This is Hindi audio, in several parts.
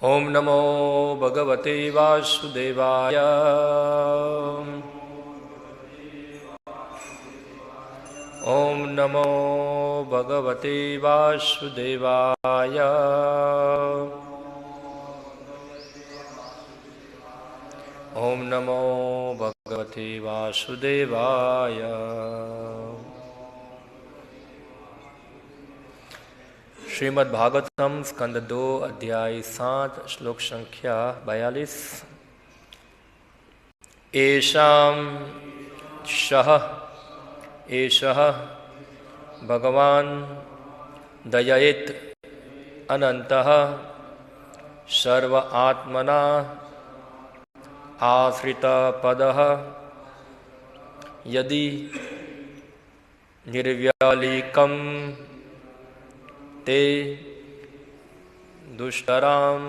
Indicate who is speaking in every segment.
Speaker 1: ओम नमो भगवते वासुदेवाय। ओम नमो भगवते वासुदेवाय। ओम नमो भगवते वासुदेवाय। श्रीमद् भागवतम स्कंद 2 अध्याय 7 श्लोक संख्या 42। एषां शः एषः भगवान् दययेत् अनन्तः सर्व आत्मना आश्रितपदः यदि निर्व्यालिकं ते दुष्टराम्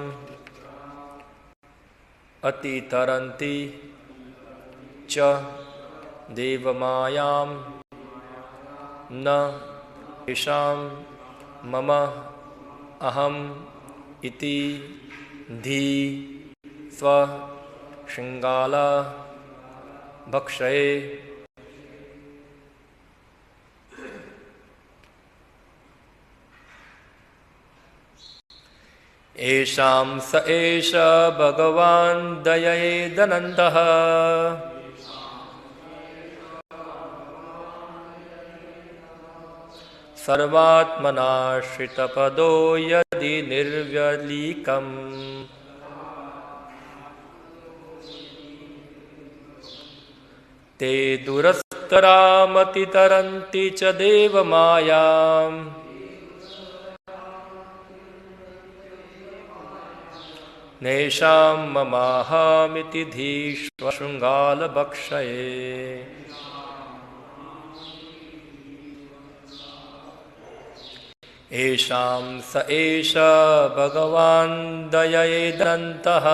Speaker 1: अतितरन्ति च देवमायां न तेषां मम अहम् इति धी स्वशृङ्गाला भक्षये। एषां स एष भगवान् दययेदनन्तः सर्वात्मनाश्रितपदो यदि निर्व्यलीकम् ते दुरस्तरामतितरन्ति च देवमायाम् नैषां ममाहमिति धीष्वशृङ्गालभक्षये। एषां स एष भगवान् दययेदनन्तः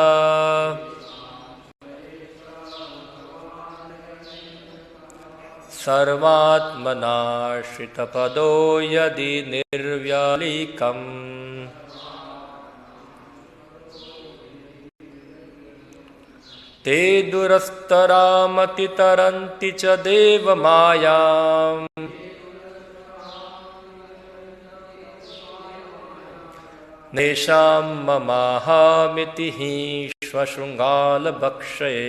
Speaker 1: सर्वात्मनाश्रितपदो यदि निर्व्यालिकम् ते दुरस्तरामतितरन्ति च देवमायाम् नैषां ममाहमिति श्वशृङ्गालभक्षये।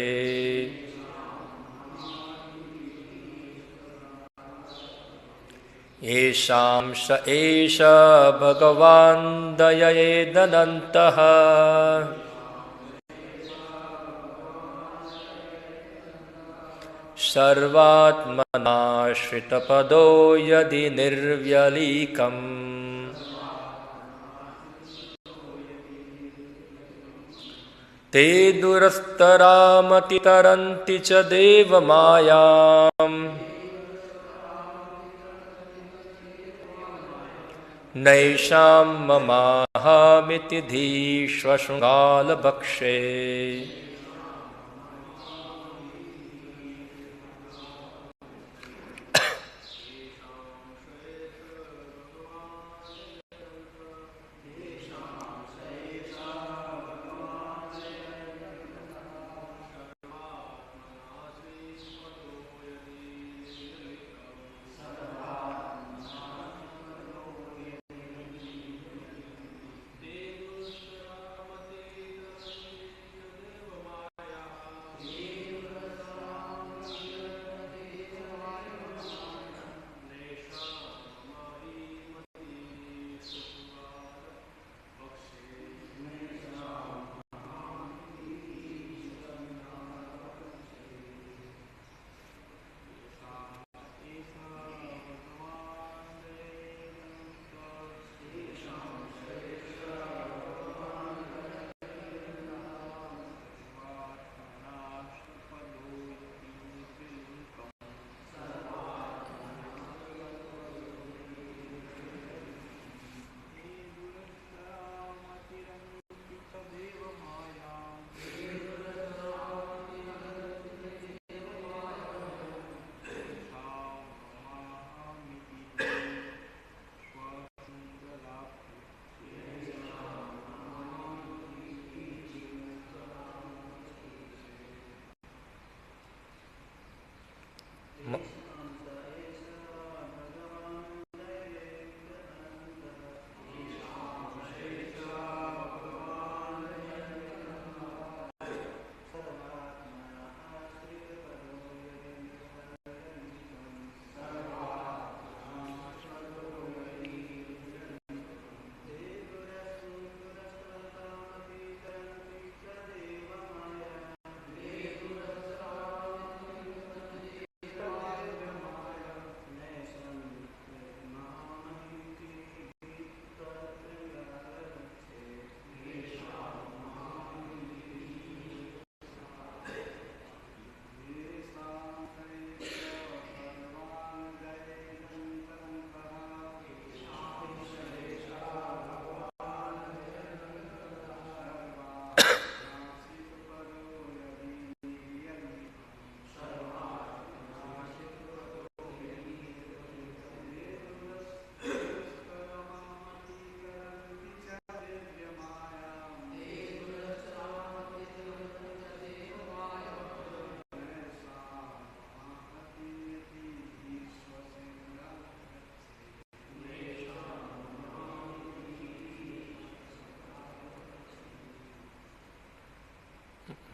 Speaker 1: येषां स एष भगवान् दययेदनन्तः सर्वात्मनाश्रितपदो यदि निर्व्यलीकम् ते दुरस्तरामतितरन्ति च देवमायाम् नैषां ममाहमिति धीष्वशृङ्गालभक्षये।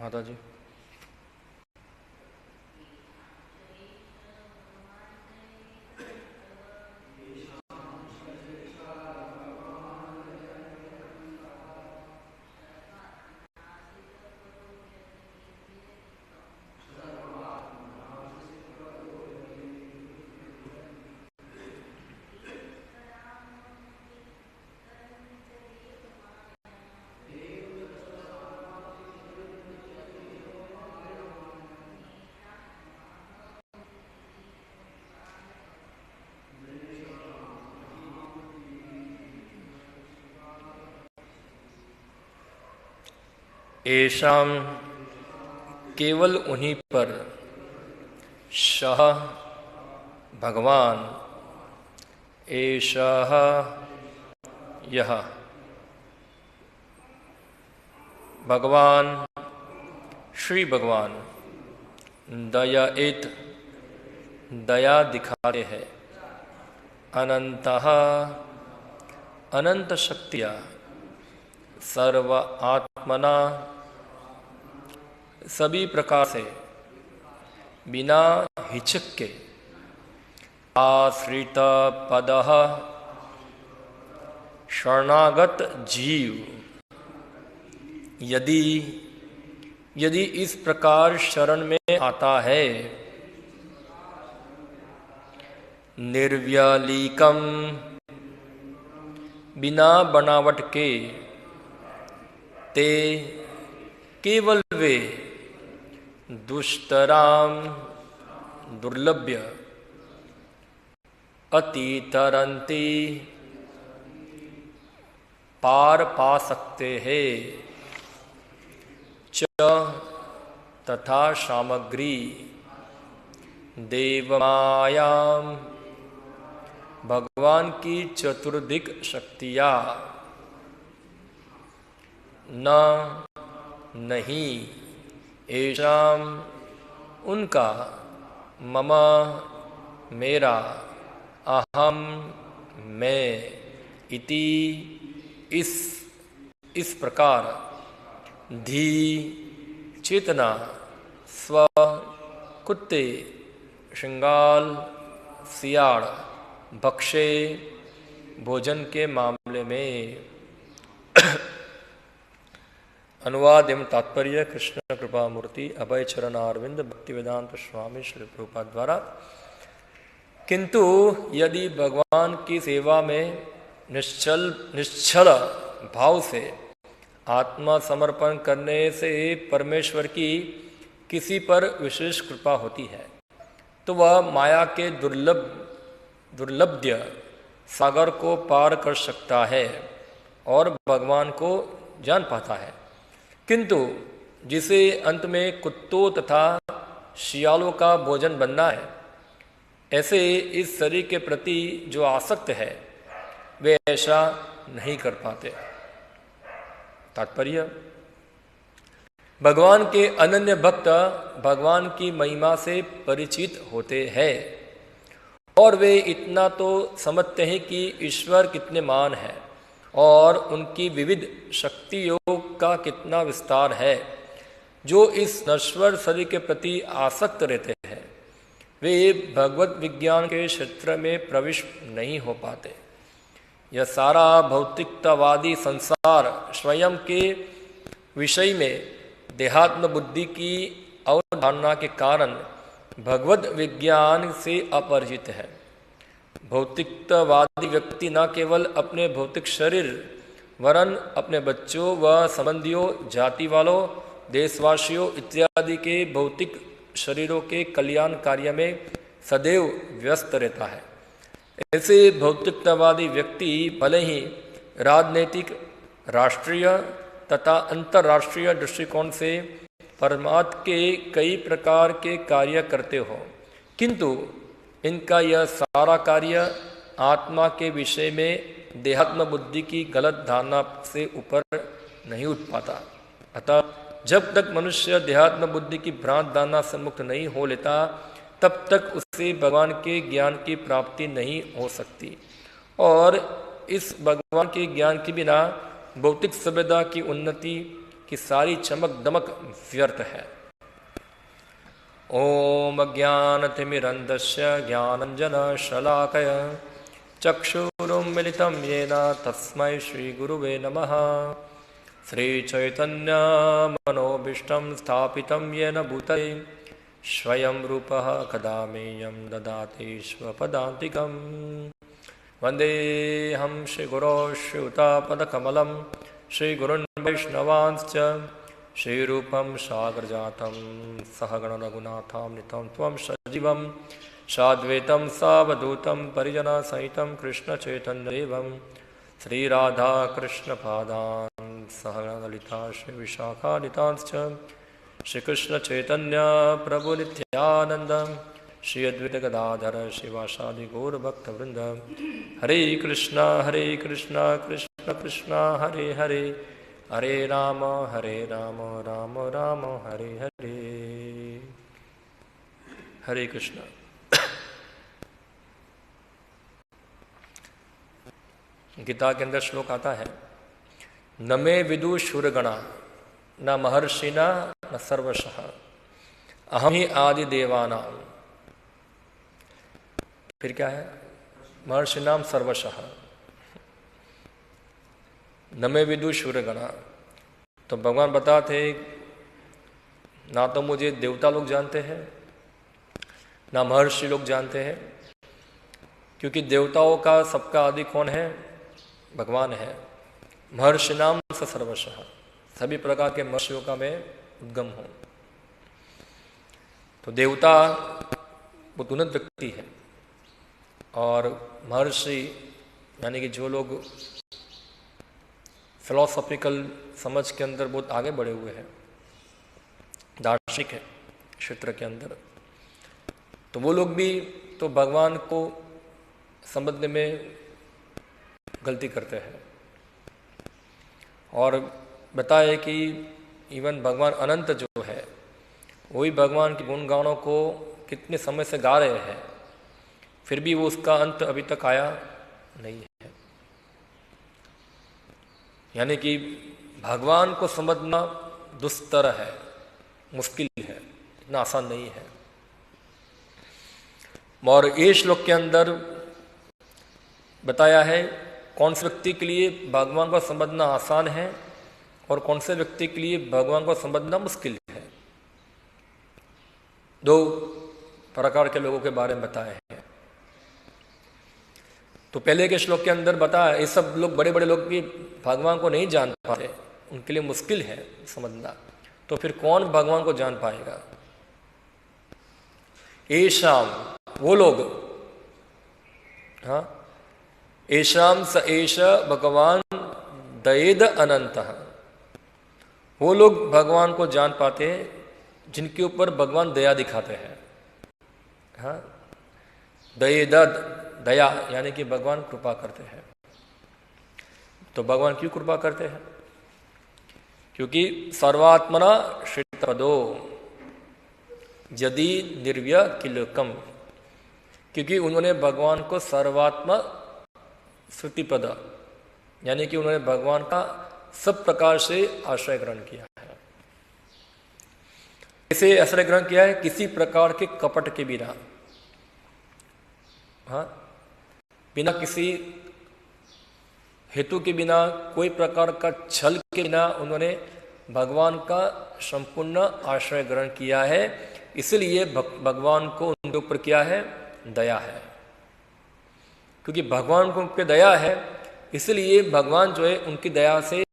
Speaker 1: माता जी। ऐशाम केवल उन्हीं पर शह भगवान, एषः यह भगवान, श्री भगवान दयायित दया दिखाते हैं, अनंतः अनंत शक्तियाँ, सर्व आत्मना सभी प्रकार से, बिना हिचक के, आश्रित पदः शरणागत जीव यदि इस प्रकार शरण में आता है, निर्व्यालीकम बिना बनावट के, ते केवल वे दुष्तराम दुर्लभ्य अतितरंती पार पा सकते हैं, च तथा सामग्री देवमायाम भगवान की चतुर्दिक शक्तियाँ, न नहीं ऐशाम उनका, मम मेरा, अहम मैं, इति इस प्रकार, धी चेतना, स्व कुत्ते, श्रृंगाल सियाड़, भक्षे भोजन के मामले में। अनुवाद एवं तात्पर्य कृष्ण कृपा मूर्ति अभय चरण अरविंद भक्ति वेदांत स्वामी श्री प्रभुपाद द्वारा। किंतु यदि भगवान की सेवा में निश्चल भाव से आत्मा समर्पण करने से परमेश्वर की किसी पर विशेष कृपा होती है, तो वह माया के दुर्लभ्य सागर को पार कर सकता है और भगवान को जान पाता है। किंतु जिसे अंत में कुत्तों तथा शियालों का भोजन बनना है, ऐसे इस शरीर के प्रति जो आसक्त है वे ऐसा नहीं कर पाते। तात्पर्य, भगवान के अनन्य भक्त भगवान की महिमा से परिचित होते हैं और वे इतना तो समझते हैं कि ईश्वर कितने महान है और उनकी विविध शक्तियों का कितना विस्तार है। जो इस नश्वर शरीर के प्रति आसक्त रहते हैं वे भगवत विज्ञान के क्षेत्र में प्रवेश नहीं हो पाते। यह सारा भौतिकतावादी संसार स्वयं के विषय में देहात्म बुद्धि की अवधारणा के कारण भगवत विज्ञान से अपरिचित है। भौतिकतावादी व्यक्ति न केवल अपने भौतिक शरीर वरन अपने बच्चों व संबंधियों, जाति वालों, देशवासियों इत्यादि के भौतिक शरीरों के कल्याण कार्य में सदैव व्यस्त रहता है। ऐसे भौतिकतावादी व्यक्ति भले ही राजनीतिक, राष्ट्रीय तथा अंतर्राष्ट्रीय दृष्टिकोण से परमात्मा के कई प्रकार के कार्य करते हो, किंतु इनका यह सारा कार्य आत्मा के विषय में देहात्म बुद्धि की गलत धारणा से ऊपर नहीं उठ पाता। अतः जब तक मनुष्य देहात्म बुद्धि की भ्रांत धारणा से मुक्त नहीं हो लेता, तब तक उसे भगवान के ज्ञान की प्राप्ति नहीं हो सकती और इस भगवान के ज्ञान के बिना भौतिक सभ्यता की उन्नति कि सारी चमक दमक व्यर्थ है। ओम अज्ञानतिमिरन्धस्य ज्ञानाञ्जनशलाकया चक्षुरुन्मिलितं येन तस्मै श्रीगुरुवे नमः। श्रीचैतन्यमनोभीष्टं स्थापितं येन भूतले स्वयं रूपः कदा मह्यं ददाति स्वपदान्तिकम्। वन्देऽहं श्रीगुरो श्रीयुतापदकमलं श्रीगुरुन् वैष्णवांश्च श्रीरूपं साग्रजातं सहगणरघुनाथामृतं त्वं सजीवं साद्वैतं सावधूतं परिजनसहितं कृष्णचैतन्यदेवं श्रीराधाकृष्णपादान् सहगणललिता श्रीविशाखादितांश्च श्रीकृष्णचैतन्य प्रभुनित्यानन्द श्री अद्वैत गदाधर शिवासादि गौरभक्तवृंद। हरे कृष्णा कृष्ण कृष्ण हरे हरे, हरे राम राम राम हरे हरे। हरे कृष्ण। गीता के अंदर श्लोक आता है, न मे विदु शूरगणा न महर्षिना न सर्वशः अहम ही आदि देवानां। फिर क्या है, महर्षिनाम सर्वशः न मे विदु शूरगणा। तो भगवान बताते ना तो मुझे देवता लोग जानते हैं ना महर्षि लोग जानते हैं, क्योंकि देवताओं का सबका आदि कौन है, भगवान है। महर्षि नाम स सर्वशः, सभी प्रकार के महर्षियों का मैं उद्गम हूं। तो देवता वो उन्नत व्यक्ति है और महर्षि यानी कि जो लोग फिलोसॉफिकल समझ के अंदर बहुत आगे बढ़े हुए हैं, दार्शनिक है क्षेत्र के अंदर, तो वो लोग भी तो भगवान को समझने में गलती करते हैं। और बताए कि इवन भगवान अनंत जो है वही भगवान के गुणगानों को कितने समय से गा रहे हैं, फिर भी वो उसका अंत अभी तक आया नहीं है। यानी कि भगवान को समझना दुस्तर है, मुश्किल है, इतना आसान नहीं है। और ये श्लोक के अंदर बताया है कौन से व्यक्ति के लिए भगवान को समझना आसान है और कौन से व्यक्ति के लिए भगवान को समझना मुश्किल है। दो प्रकार के लोगों के बारे में बताया है। तो पहले के श्लोक के अंदर बताया ये सब लोग, बड़े बड़े लोग भी भगवान को नहीं जान पाते, उनके लिए मुश्किल है समझना। तो फिर कौन भगवान को जान पाएगा? ऐशाम, वो लोग, हाँ, ऐशाम स एष भगवान दयेद अनंत, वो लोग भगवान को जान पाते हैं जिनके ऊपर भगवान दया दिखाते हैं। हाँ, दयेद, दया यानी कि भगवान कृपा करते हैं। तो भगवान क्यों कृपा करते हैं? क्योंकि सर्वात्मना श्रितपदो यदि निर्व्य किलकम, क्योंकि उन्होंने भगवान को सर्वात्मा श्रुतिपद यानी कि उन्होंने भगवान का सब प्रकार से आश्रय ग्रहण किया है। इसे आश्रय ग्रहण किया है किसी प्रकार के कपट के बिना, हाँ, बिना किसी हेतु के बिना, कोई प्रकार का छल के बिना उन्होंने भगवान का संपूर्ण आश्रय ग्रहण किया है। इसलिए भगवान को उनके ऊपर क्या है? दया है। क्योंकि भगवान को उन पर दया है, इसलिए भगवान जो है उनकी दया से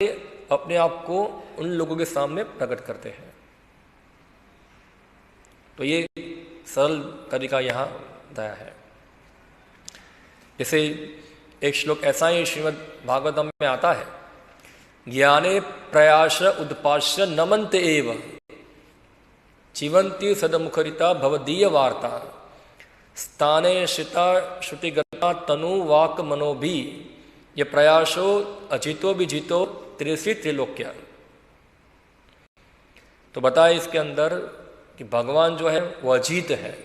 Speaker 1: अपने आप को उन लोगों के सामने प्रकट करते हैं। तो ये सरल तरीका यहाँ दया है। जैसे एक श्लोक ऐसा ही श्रीमद् भागवतम में आता है, ज्ञाने प्रयास उद्पाश्य नमन्त एव जीवंती सदमुखरिता भवदीय वार्ता स्थाने शिता श्रुतिगता तनु वाक मनोभी ये प्रयासो अजितो भी जीतो त्रिसी त्रिलोक्या। तो बताए इसके अंदर कि भगवान जो है वो अजीत है।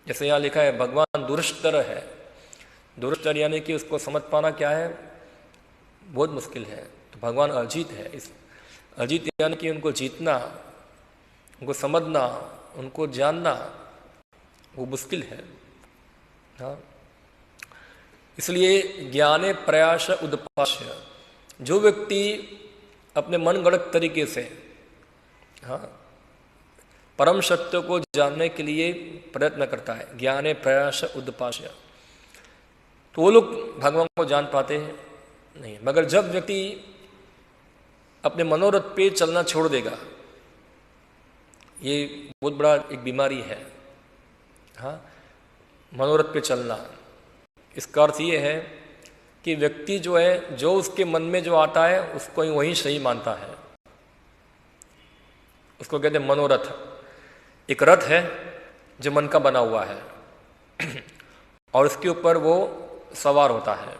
Speaker 1: जैसे यहाँ लिखा है भगवान दुष्टर है। दुष्टर यानी कि उसको समझ पाना क्या है, बहुत मुश्किल है। तो भगवान अजीत है। इस अजीत यानी कि उनको जीतना, उनको समझना, उनको जानना वो मुश्किल है। हाँ, इसलिए ज्ञाने प्रयास उद्पाश्य, जो व्यक्ति अपने मनगढ़ंत तरीके से हाँ परम सत्य को जानने के लिए प्रयत्न करता है, ज्ञाने प्रयास उद्पाश्य, तो वो लोग भगवान को जान पाते हैं नहीं। मगर जब व्यक्ति अपने मनोरथ पे चलना छोड़ देगा, ये बहुत बड़ा एक बीमारी है। हाँ, मनोरथ पे चलना, इसका अर्थ ये है कि व्यक्ति जो है, जो उसके मन में जो आता है उसको वही सही मानता है। उसको कहते हैं मनोरथ। एक रथ है जो मन का बना हुआ है और उसके ऊपर वो सवार होता है।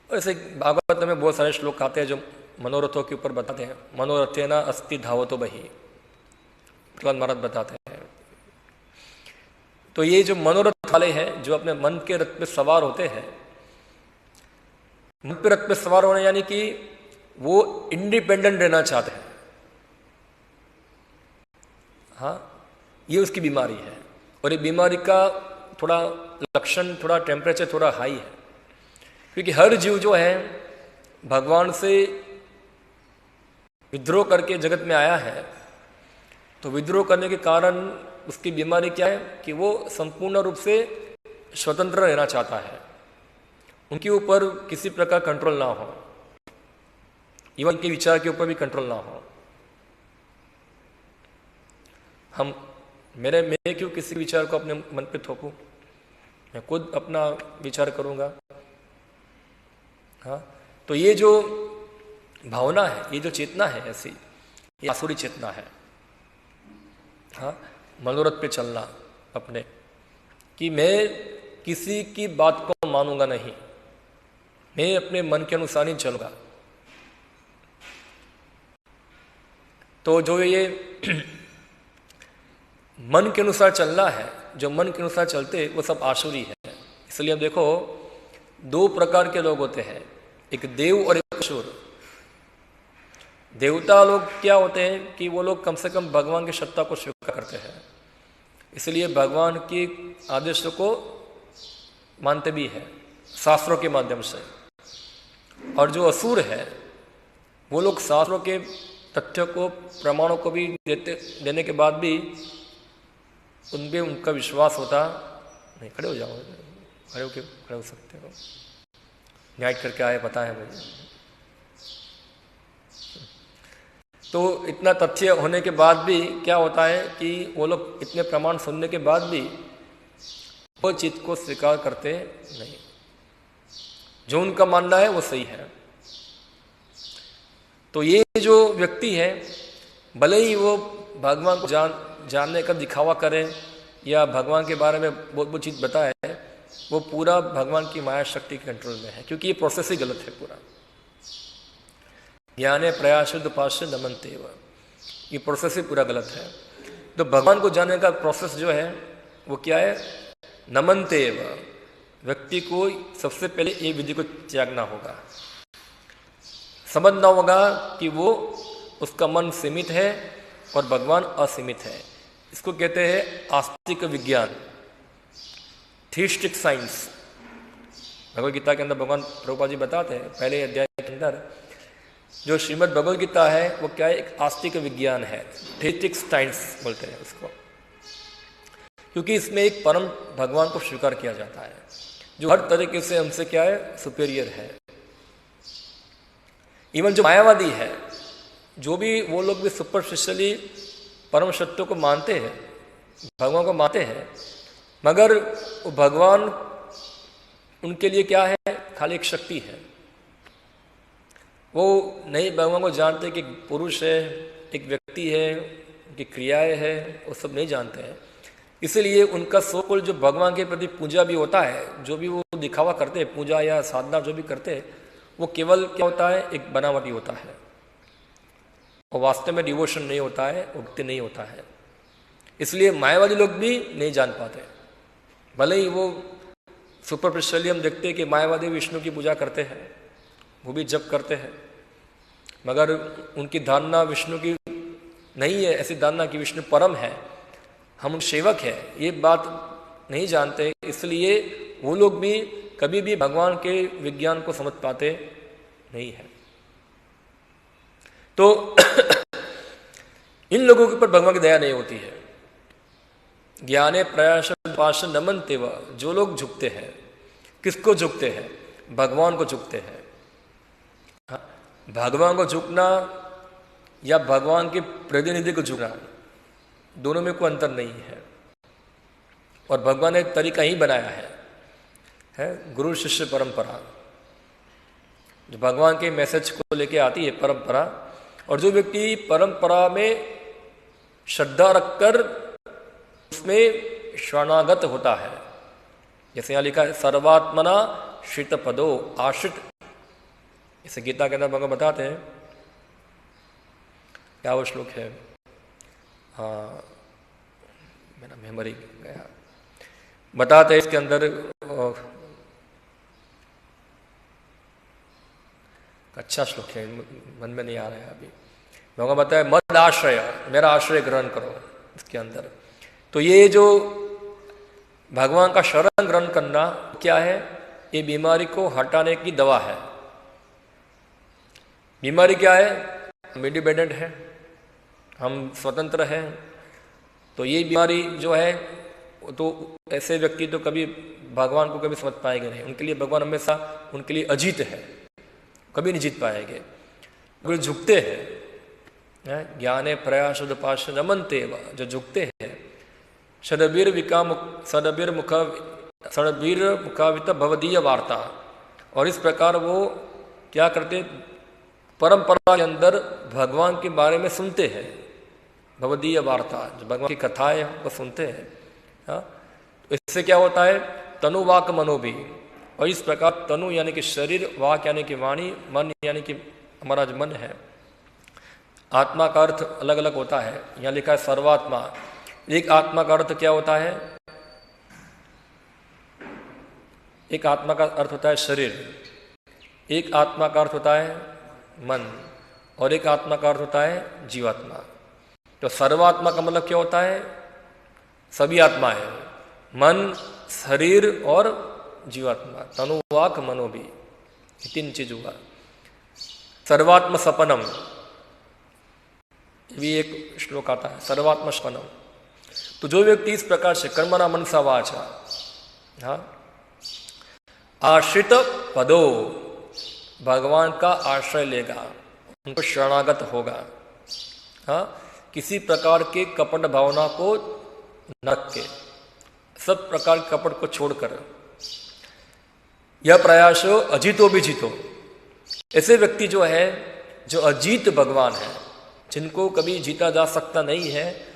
Speaker 1: ऐसे भागवत में बहुत सारे श्लोक आते हैं जो मनोरथों के ऊपर बताते हैं। मनोरथेना अस्ति धावतो बहि, प्रहलाद महाराज बताते हैं। तो ये जो मनोरथ वाले हैं, जो अपने मन के रथ पे सवार होते हैं, मन पे रथ पे सवार होने यानी कि वो इंडिपेंडेंट रहना चाहते हैं। हाँ, ये उसकी बीमारी है। और ये बीमारी का थोड़ा लक्षण, थोड़ा टेम्परेचर थोड़ा हाई है, क्योंकि हर जीव जो है भगवान से विद्रोह करके जगत में आया है। तो विद्रोह करने के कारण उसकी बीमारी क्या है कि वो संपूर्ण रूप से स्वतंत्र रहना चाहता है, उनके ऊपर किसी प्रकार कंट्रोल ना हो, इवन के विचार के ऊपर भी कंट्रोल ना हो। मैं क्यों किसी विचार को अपने मन पे थोपूं? मैं खुद अपना विचार करूंगा। हाँ, तो ये जो भावना है, ये जो चेतना है ऐसी, ये आसुरी चेतना है। हाँ, मनोरथ पे चलना अपने, कि मैं किसी की बात को मानूंगा नहीं, मैं अपने मन के अनुसार ही चलूंगा। तो जो ये मन के अनुसार चलना है, जो मन के अनुसार चलते वो सब आसुरी है। इसलिए अब देखो, दो प्रकार के लोग होते हैं, एक देव और एक असुर। देवता लोग क्या होते हैं कि वो लोग कम से कम भगवान की सत्ता को स्वीकार करते हैं, इसलिए भगवान के आदेशों को मानते भी हैं शास्त्रों के माध्यम से। और जो असुर है वो लोग शास्त्रों के तथ्यों को, प्रमाणों को भी देने के बाद भी उनपे उनका विश्वास होता नहीं। खड़े हो जाओ, खड़े हो सकते हो, न्याय करके आए पता है मुझे। तो इतना तथ्य होने के बाद भी क्या होता है कि वो लोग इतने प्रमाण सुनने के बाद भी वो चीज को स्वीकार करते नहीं। जो उनका मानना है वो सही है। तो ये जो व्यक्ति है, भले ही वो भगवान को जानने का दिखावा करे या भगवान के बारे में बहुत बहुत चीज बताए, वो पूरा भगवान की माया शक्ति के कंट्रोल में है, क्योंकि ये प्रोसेस ही गलत है पूरा। ज्ञाने प्रयासोद्पास्य नमन्ते, ये प्रोसेस ही पूरा गलत है। तो भगवान को जानने का प्रोसेस जो है वो क्या है? नमन्ते। व्यक्ति को सबसे पहले ये विधि को त्यागना होगा, समझना होगा कि वो उसका मन सीमित है और भगवान असीमित है। इसको कहते हैं आस्तिक विज्ञान, थीस्टिक साइंस। भगवद गीता के अंदर भगवान प्रभुपाद जी बताते हैं पहले अध्याय के अंदर, जो श्रीमद् भगवद गीता है वो क्या है? एक आस्तिक विज्ञान है, थीस्टिक साइंस बोलते हैं उसको, क्योंकि इसमें एक परम भगवान को स्वीकार किया जाता है जो हर तरीके से हमसे क्या है? सुपेरियर है। इवन जो मायावादी है, जो भी वो लोग भी सुपरफिशियली परम सत्य को मानते हैं, भगवान को मानते हैं, मगर वो भगवान उनके लिए क्या है? खाली एक शक्ति है। वो नहीं भगवान को जानते कि एक पुरुष है, एक व्यक्ति है, उनकी क्रियाएं है, वो सब नहीं जानते हैं। इसीलिए उनका सोकुल जो भगवान के प्रति पूजा भी होता है, जो भी वो दिखावा करते हैं, पूजा या साधना जो भी करते हैं, वो केवल क्या होता है? एक बनावटी होता है, और वास्तव में डिवोशन नहीं होता है, भक्ति नहीं होता है। इसलिए मायावादी लोग भी नहीं जान पाते। भले ही वो सुपरफिशियली हम देखते हैं कि मायावादी विष्णु की पूजा करते हैं, वो भी जप करते हैं, मगर उनकी धारणा विष्णु की नहीं है, ऐसी धारणा कि विष्णु परम है, हम उन सेवक हैं, ये बात नहीं जानते, इसलिए वो लोग भी कभी भी भगवान के विज्ञान को समझ पाते नहीं है। तो इन लोगों के ऊपर भगवान की दया नहीं होती है। ज्ञाने प्रयास पाश नमनते व, जो लोग झुकते हैं, किसको झुकते हैं? भगवान को झुकते हैं। भगवान को झुकना या भगवान के प्रतिनिधि को झुकना, दोनों में कोई अंतर नहीं है। और भगवान ने एक तरीका ही बनाया है गुरु शिष्य परंपरा, जो भगवान के मैसेज को लेके आती है परंपरा। और जो व्यक्ति परंपरा में श्रद्धा रखकर उसमें शरणागत होता है, जैसे यहां लिखा है सर्वात्मना श्रित पदो आश्रित, इसे गीता के अंदर भगवान बताते हैं, क्या वो श्लोक है, हाँ मेरा मेमोरी गया, बताते हैं इसके अंदर, अच्छा श्लोक है, मन में नहीं आ रहा है अभी। भगवान बताया मद आश्रय, मेरा आश्रय ग्रहण करो इसके अंदर। तो ये जो भगवान का शरण ग्रहण करना क्या है? ये बीमारी को हटाने की दवा है। बीमारी क्या है? हम इंडिपेंडेंट हैं, हम स्वतंत्र हैं। तो ये बीमारी जो है, तो ऐसे व्यक्ति तो कभी भगवान को कभी समझ पाएंगे नहीं। उनके लिए भगवान हमेशा उनके लिए अजीत है, कभी नहीं जीत पाएंगे। वो झुकते हैं, ज्ञाने प्रयास पाश नमनते व, जो झुकते हैं, षडबीर मुखावित भवदीय वार्ता। और इस प्रकार वो क्या करते? परंपरा के अंदर भगवान के बारे में सुनते हैं, भवदीय वार्ता, जो भगवान की कथाएं वो सुनते हैं। तो इससे क्या होता है? तनु वाक मनो भी। और इस प्रकार तनु यानी कि शरीर, वाक यानी कि वाणी, मन यानी कि हमारा जो मन है, आत्मा का अर्थ अलग अलग होता है। यहाँ लिखा है सर्वात्मा। एक आत्मा का अर्थ क्या होता है? एक आत्मा का अर्थ होता है शरीर, एक आत्मा का अर्थ होता है मन, और एक आत्मा का अर्थ होता है जीवात्मा। तो सर्वात्मा का मतलब क्या होता है? सभी आत्मा है, मन, शरीर और जीवात्मा, तनु वाक मनो भी, तीन चीज हुआ। सर्वात्म सपनम, भी एक श्लोक आता है, सर्वात्म सपनम। तो जो व्यक्ति इस प्रकार से कर्मणा मनसा वाचा, हाँ, आश्रित पदो, भगवान का आश्रय लेगा, उनको शरणागत होगा, हाँ, किसी प्रकार के कपट भावना को न रख के, सब प्रकार के कपट को छोड़कर, यह प्रयास हो अजीतो भी जीतो। ऐसे व्यक्ति जो है, जो अजीत भगवान है, जिनको कभी जीता जा सकता नहीं है,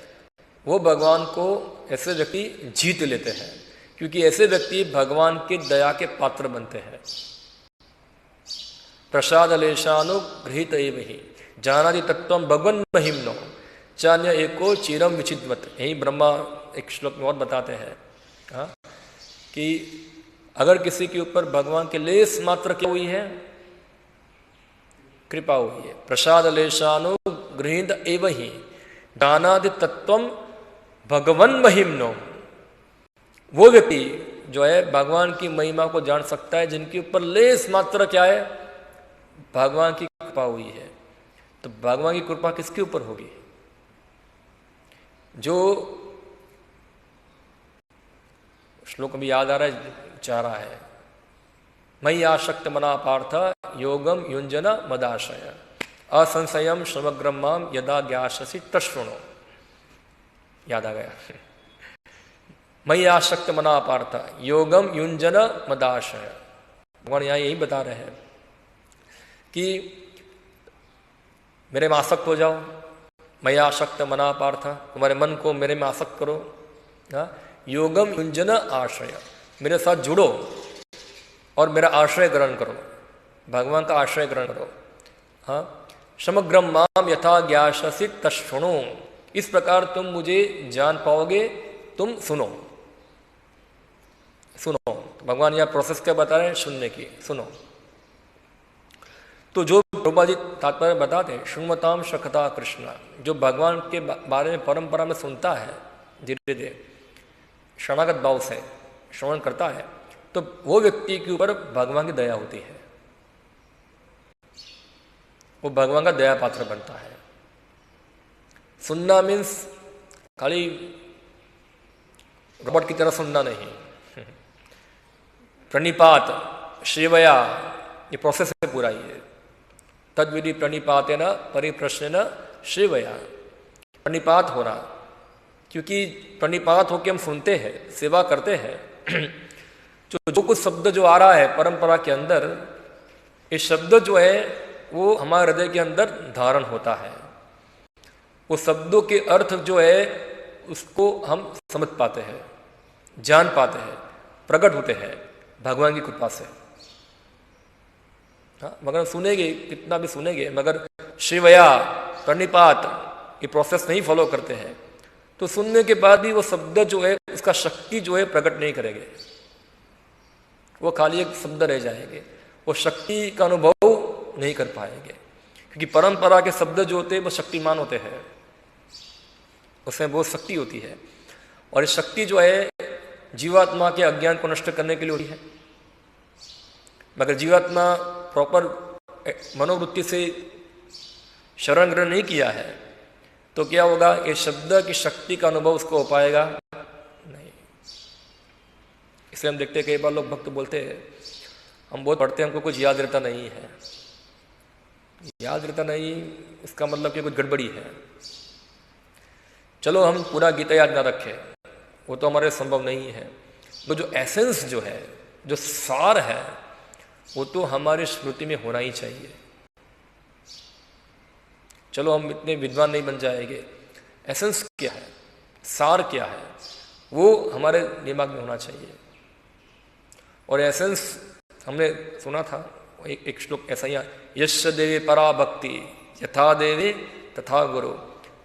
Speaker 1: वो भगवान को, ऐसे व्यक्ति जीत लेते हैं, क्योंकि ऐसे व्यक्ति भगवान की दया के पात्र बनते हैं। प्रसाद लेशानुगृहित एव ही जानाति तत्वम भगवन महिम्नो चान्य एको चिरम विचिद्वत। यही ब्रह्मा एक श्लोक में और बताते हैं, हाँ, कि अगर किसी के ऊपर भगवान के लेस मात्र क्या हुई है? कृपा हुई है। प्रसाद लेशानुगृहित एव ही जानाति तत्वम भगवन महिम्नो, वो व्यक्ति जो है भगवान की महिमा को जान सकता है, जिनके ऊपर लेस मात्र क्या है? भगवान की कृपा हुई है। तो भगवान की कृपा किसके ऊपर होगी? जो श्लोक भी याद आ रहा है, चाह रहा है, मयि आसक्त मना पार्थ योगम युंजन मदाशय असंशयम समग्रम माम यदा ज्ञास्यसि तशृणु। याद आ गया, मयि आसक्त मना पार्थ योगम युंजन मदाशय। भगवान यहाँ यही बता रहे हैं कि मेरे में आसक्त हो जाओ, मैं आसक्त मना पार्थ, तुम्हारे मन को मेरे में आसक्त करो, हाँ, योगम युंजन आश्रय, मेरे साथ जुड़ो और मेरा आश्रय ग्रहण करो, भगवान का आश्रय ग्रहण करो, हाँ, समग्रम माम यथा ज्ञास्यसि तशृणु। इस प्रकार तुम मुझे जान पाओगे, तुम सुनो। सुनो, तो भगवान यह प्रोसेस क्या बता रहे हैं? सुनने की, सुनो। तो जो प्रभुपाद जी तात्पर्य बताते हैं, श्रृण्वताम शखता कृष्ण, जो भगवान के बारे में परंपरा में सुनता है, धीरे धीरे शरणागत भाव से श्रवण करता है, तो वो व्यक्ति के ऊपर भगवान की दया होती है, वो भगवान का दया पात्र बनता है। सुनना मीन्स खाली रोबोट की तरह सुनना नहीं, प्रणिपात श्रीवया, ये प्रोसेस है पूरा ये। तद विधि प्रणिपाते न परिप्रश्न न श्रीवया, प्रणिपात हो रहा, क्योंकि प्रणिपात होकर हम सुनते हैं, सेवा करते हैं। जो कुछ शब्द जो आ रहा है परंपरा के अंदर, ये शब्द जो है वो हमारे हृदय के अंदर धारण होता है। वो शब्दों के अर्थ जो है उसको हम समझ पाते हैं, जान पाते हैं, प्रकट होते हैं भगवान की कृपा से। हाँ, मगर सुनेंगे, कितना भी सुनेंगे, मगर शिवया प्रणिपात ये प्रोसेस नहीं फॉलो करते हैं, तो सुनने के बाद भी वो शब्द जो है उसका शक्ति जो है प्रकट नहीं करेंगे, वो खाली एक शब्द रह जाएंगे, वो शक्ति का अनुभव नहीं कर पाएंगे। क्योंकि परंपरा के शब्द जो होते हैं वो शक्तिमान होते हैं, उसमें बहुत शक्ति होती है, और ये शक्ति जो है जीवात्मा के अज्ञान को नष्ट करने के लिए होती है। मगर जीवात्मा प्रॉपर मनोवृत्ति से शरण ग्रहण नहीं किया है, तो क्या होगा, ये शब्द की शक्ति का अनुभव उसको हो पाएगा नहीं। इसलिए हम देखते हैं कई बार लोग भक्त बोलते हैं, हम बहुत पढ़ते हैं, हमको कुछ याद रहता नहीं है। याद रहता नहीं, इसका मतलब कि कुछ गड़बड़ी है। चलो हम पूरा गीता याद ना रखें, वो तो हमारे संभव नहीं है, तो जो एसेंस जो है, जो सार है, वो तो हमारी स्मृति में होना ही चाहिए। चलो हम इतने विद्वान नहीं बन जाएंगे, एसेंस क्या है, सार क्या है, वो हमारे दिमाग में होना चाहिए। और एसेंस हमने सुना था, एक श्लोक ऐसा ही, यश देवे परा भक्ति यथा देवे तथा गुरु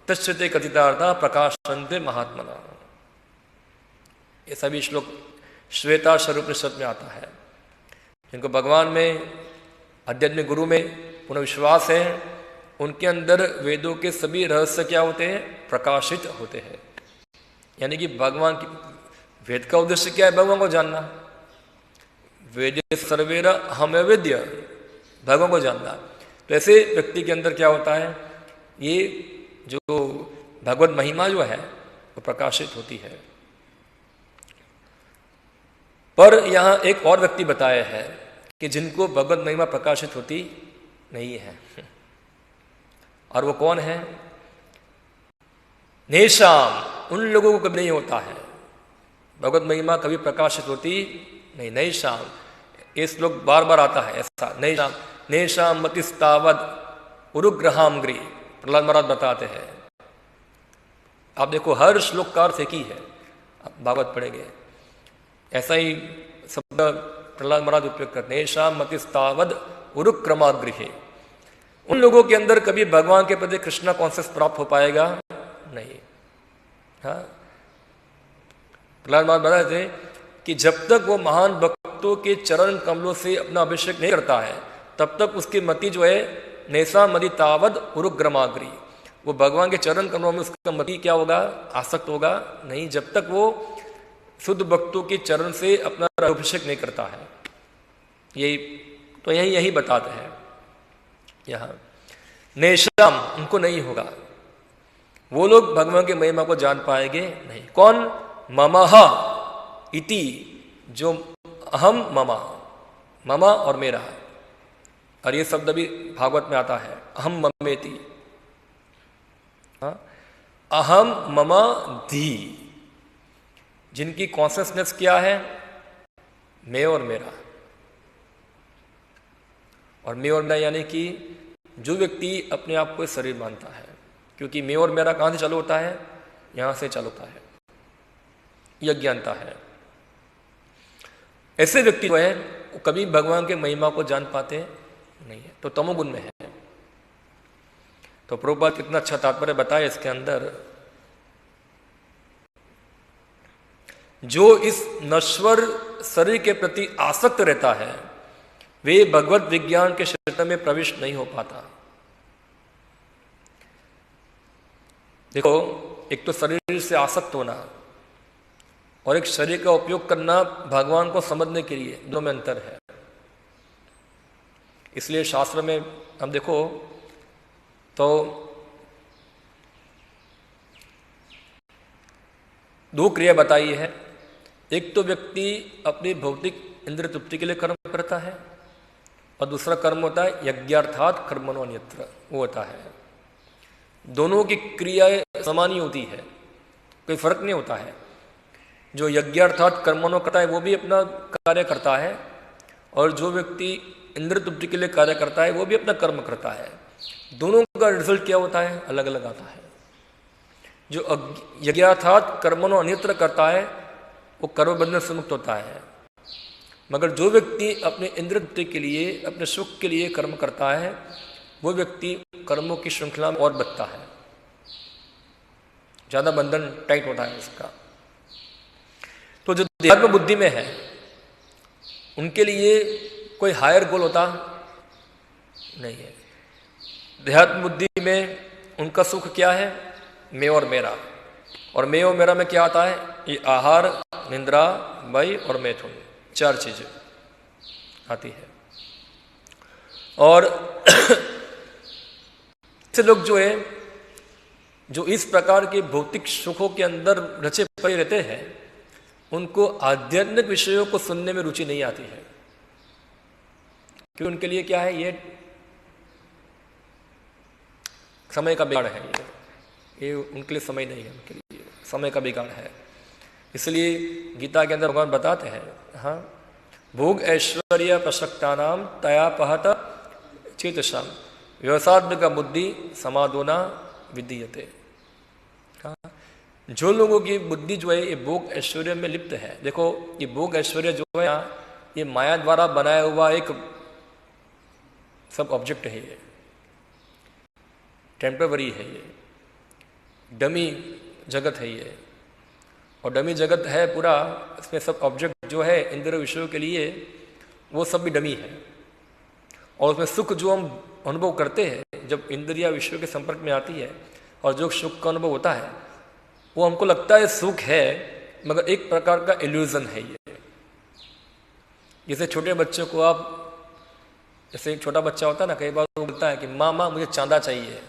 Speaker 1: तस्ते कथितार्था प्रकाशन्ते महात्मना। ये सभी श्लोक श्वेता स्वरूपनिषद में आता है। जिनको भगवान में, आध्यात्मिक गुरु में पूर्ण विश्वास है, उनके अंदर वेदों के सभी रहस्य क्या होते हैं, प्रकाशित होते हैं। यानी कि भगवान की, वेद का उद्देश्य क्या है, भगवान को जानना। वेद सर्वेर हम वेद्य, भगवान को जानना। तो ऐसे व्यक्ति के अंदर क्या होता है, ये जो भगवत महिमा जो है वो प्रकाशित होती है। पर यहां एक और व्यक्ति बताया है कि जिनको भगवत महिमा प्रकाशित होती नहीं है, और वो कौन है, नेशाम, उन लोगों को कभी नहीं होता है, भगवत महिमा कभी प्रकाशित होती नहीं। नेशाम, ये श्लोक बार बार आता है ऐसा, नेशाम नेशाम मतिस्तावद उरुग्रहामग्री, प्रहलाद महाराज बताते हैं। आप देखो हर श्लोक का अर्थ एक ही है, आप भागवत पढ़ेंगे ऐसा ही शब्द प्रहलाद महाराज उपयोग करते हैं, नेशाम मतिस्तावद उरुक्रमागृहे। उन लोगों के अंदर कभी भगवान के प्रति कृष्णा कॉन्सेप्ट प्राप्त हो पाएगा नहीं। हाँ, प्रहलाद महाराज बताते थे कि जब तक वो महान भक्तों के चरण कमलों से अपना अभिषेक नहीं करता है, तब तक उसकी मति जो है नेसा मदि तावद उरुग्रमाग्री, वो भगवान के चरण कमलों में उसका मति क्या होगा, आसक्त होगा नहीं, जब तक वो शुद्ध भक्तों के चरण से अपना अभिषेक नहीं करता है। यही तो यही बताते हैं यहाँ, नेशाम, उनको नहीं होगा, वो लोग भगवान के महिमा को जान पाएंगे नहीं। कौन, ममः इति, जो अहम ममा, ममा और मेरा, और ये शब्द भी भागवत में आता है, अहम ममेति, अहम ममा धी, जिनकी कॉन्शियसनेस क्या है, मैं और मेरा। और मैं और मेरा यानी कि जो व्यक्ति अपने आप को शरीर मानता है, क्योंकि मैं और मेरा कहां से चालू होता है, यहां से चालू होता है, यह अज्ञानता है। ऐसे व्यक्ति जो है वो कभी भगवान के महिमा को जान पाते नहीं है, तो तमोगुण में है। तो प्रभुपाद कितना अच्छा तात्पर्य बताया इसके अंदर, जो इस नश्वर शरीर के प्रति आसक्त रहता है, वे भगवत विज्ञान के क्षेत्र में प्रवेश नहीं हो पाता। देखो, एक तो शरीर से आसक्त होना और एक शरीर का उपयोग करना भगवान को समझने के लिए, दोनों में अंतर है। इसलिए शास्त्र में हम देखो तो दो क्रिया बताई है। एक तो व्यक्ति अपनी भौतिक इंद्रिय तृप्ति के लिए कर्म करता है और दूसरा कर्म होता है यज्ञार्थात कर्मणो अन्यत्र, वो होता है। दोनों की क्रियाएं समान ही होती है, कोई फर्क नहीं होता है। जो यज्ञार्थात कर्मणो करता है वो भी अपना कार्य करता है, और जो व्यक्ति इंद्रिय तृप्ति के लिए कार्य करता है वो भी अपना कर्म करता है। दोनों का रिजल्ट क्या होता है? अलग अलग आता है। जो यज्ञार्थात कर्मणो अन्यत्र करता है वो कर्म बंधन से मुक्त होता है, मगर जो व्यक्ति अपने इंद्रिय तृप्ति के लिए, अपने सुख के लिए कर्म करता है, वो व्यक्ति कर्मों की श्रृंखला में और बचता है, ज्यादा बंधन टाइट होता है उसका। तो जो देहात्म बुद्धि में है उनके लिए कोई हायर गोल होता नहीं है। देहात्म बुद्धि में उनका सुख क्या है? मैं और मेरा। और मैं और मेरा में क्या आता है? ये आहार, निंद्रा, भय और मैथुन, चार चीजें आती है। और ऐसे लोग जो है, जो इस प्रकार के भौतिक सुखों के अंदर रचे पड़े रहते हैं, उनको आध्यात्मिक विषयों को सुनने में रुचि नहीं आती है। क्योंकि उनके लिए क्या है? ये समय का बिगाड़ है। ये उनके लिए समय नहीं है, उनके लिए समय का बिगाड़ है। इसलिए गीता के अंदर भगवान बताते हैं, हाँ, भोग ऐश्वर्य प्रसक्तानाम तया पहत चेतसाम व्यवसात्मिका बुद्धि समाधोना विधीयते। जो लोगों की बुद्धि जो है ये भोग ऐश्वर्य में लिप्त है। देखो, ये भोग ऐश्वर्य जो है ये माया द्वारा बनाया हुआ एक सब ऑब्जेक्ट है, ये टेम्पररी है, ये डमी जगत है ये। और डमी जगत है पूरा, इसमें सब ऑब्जेक्ट जो है इंद्रिय विषयों के लिए वो सब भी डमी है। और उसमें सुख जो हम अनुभव करते हैं जब इंद्रिया विषयों के संपर्क में आती है, और जो सुख का अनुभव होता है वो हमको लगता है सुख है, मगर एक प्रकार का इल्यूजन है ये। जैसे छोटे बच्चों को आप, जैसे एक छोटा बच्चा होता है ना, कई बार वो बोलता है कि माँ माँ मुझे चांदा चाहिए,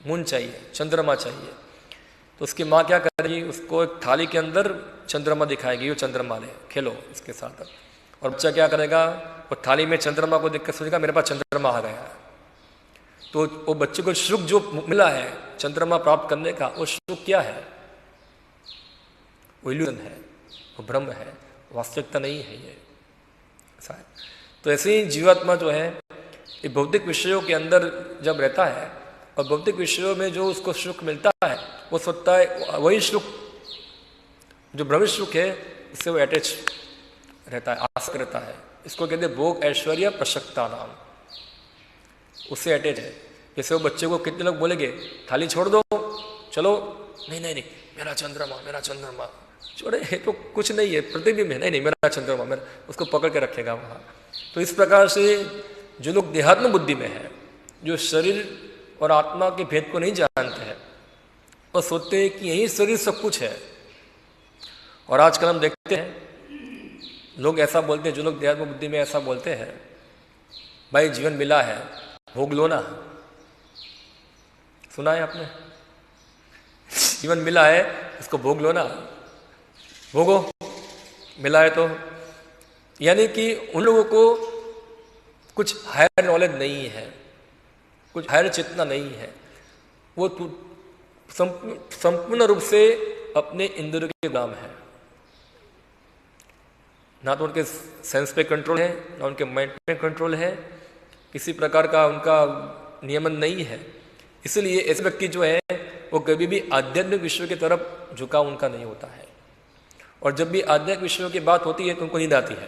Speaker 1: मून चाहिए, चंद्रमा चाहिए। तो उसकी माँ क्या करेगी? उसको एक थाली के अंदर चंद्रमा दिखाएगी, ये चंद्रमा ले, खेलो इसके साथ। और बच्चा क्या करेगा? वो थाली में चंद्रमा को देख कर सोचेगा मेरे पास चंद्रमा आ गया। तो वो बच्चे को सुख जो मिला है चंद्रमा प्राप्त करने का, वो सुख क्या है? वो इल्यूजन है, वो भ्रम है, वास्तविकता नहीं है ये। ऐसा है। तो ऐसे ही जीवात्मा जो है ये भौतिक विषयों के अंदर जब रहता है और भौतिक विषयों में जो उसको सुख मिलता है वो सोचता है वही सुख जो भ्रमित सुख है, इससे वो अटैच रहता है, आसक्त रहता है। इसको कहते हैं भोग ऐश्वर्य प्रसक्ता नाम, उससे अटैच है। जैसे वो बच्चे को कितने लोग बोलेंगे थाली छोड़ दो, चलो, नहीं नहीं नहीं मेरा चंद्रमा, मेरा चंद्रमा। छोड़े, तो कुछ नहीं है, प्रतिबिंब है, नहीं नहीं मेरा चंद्रमा, मेरा, उसको पकड़ के रखेगा वहाँ। तो इस प्रकार से जो लोग देहात्म बुद्धि में है, जो शरीर और आत्मा के भेद को नहीं जानते हैं, और सोचते हैं कि यही शरीर सब कुछ है। और आजकल हम देखते हैं लोग ऐसा बोलते हैं, जो लोग देहात्म बुद्धि में ऐसा बोलते हैं, भाई जीवन मिला है भोग लो ना। सुना है आपने? जीवन मिला है इसको भोग लो ना, भोगो, मिला है तो। यानी कि उन लोगों को कुछ हायर नॉलेज नहीं है, कुछ हायर चेतना नहीं है। वो संपूर्ण रूप से अपने इंद्रियों के गुलाम है। ना तो उनके सेंस पे कंट्रोल है, ना उनके माइंड पे कंट्रोल है, किसी प्रकार का उनका नियमन नहीं है। इसलिए ऐसे व्यक्ति जो है वो कभी भी आध्यात्मिक विषयों की तरफ झुकाव उनका नहीं होता है। और जब भी आध्यात्मिक विषयों की बात होती है तो उनको नींद आती है,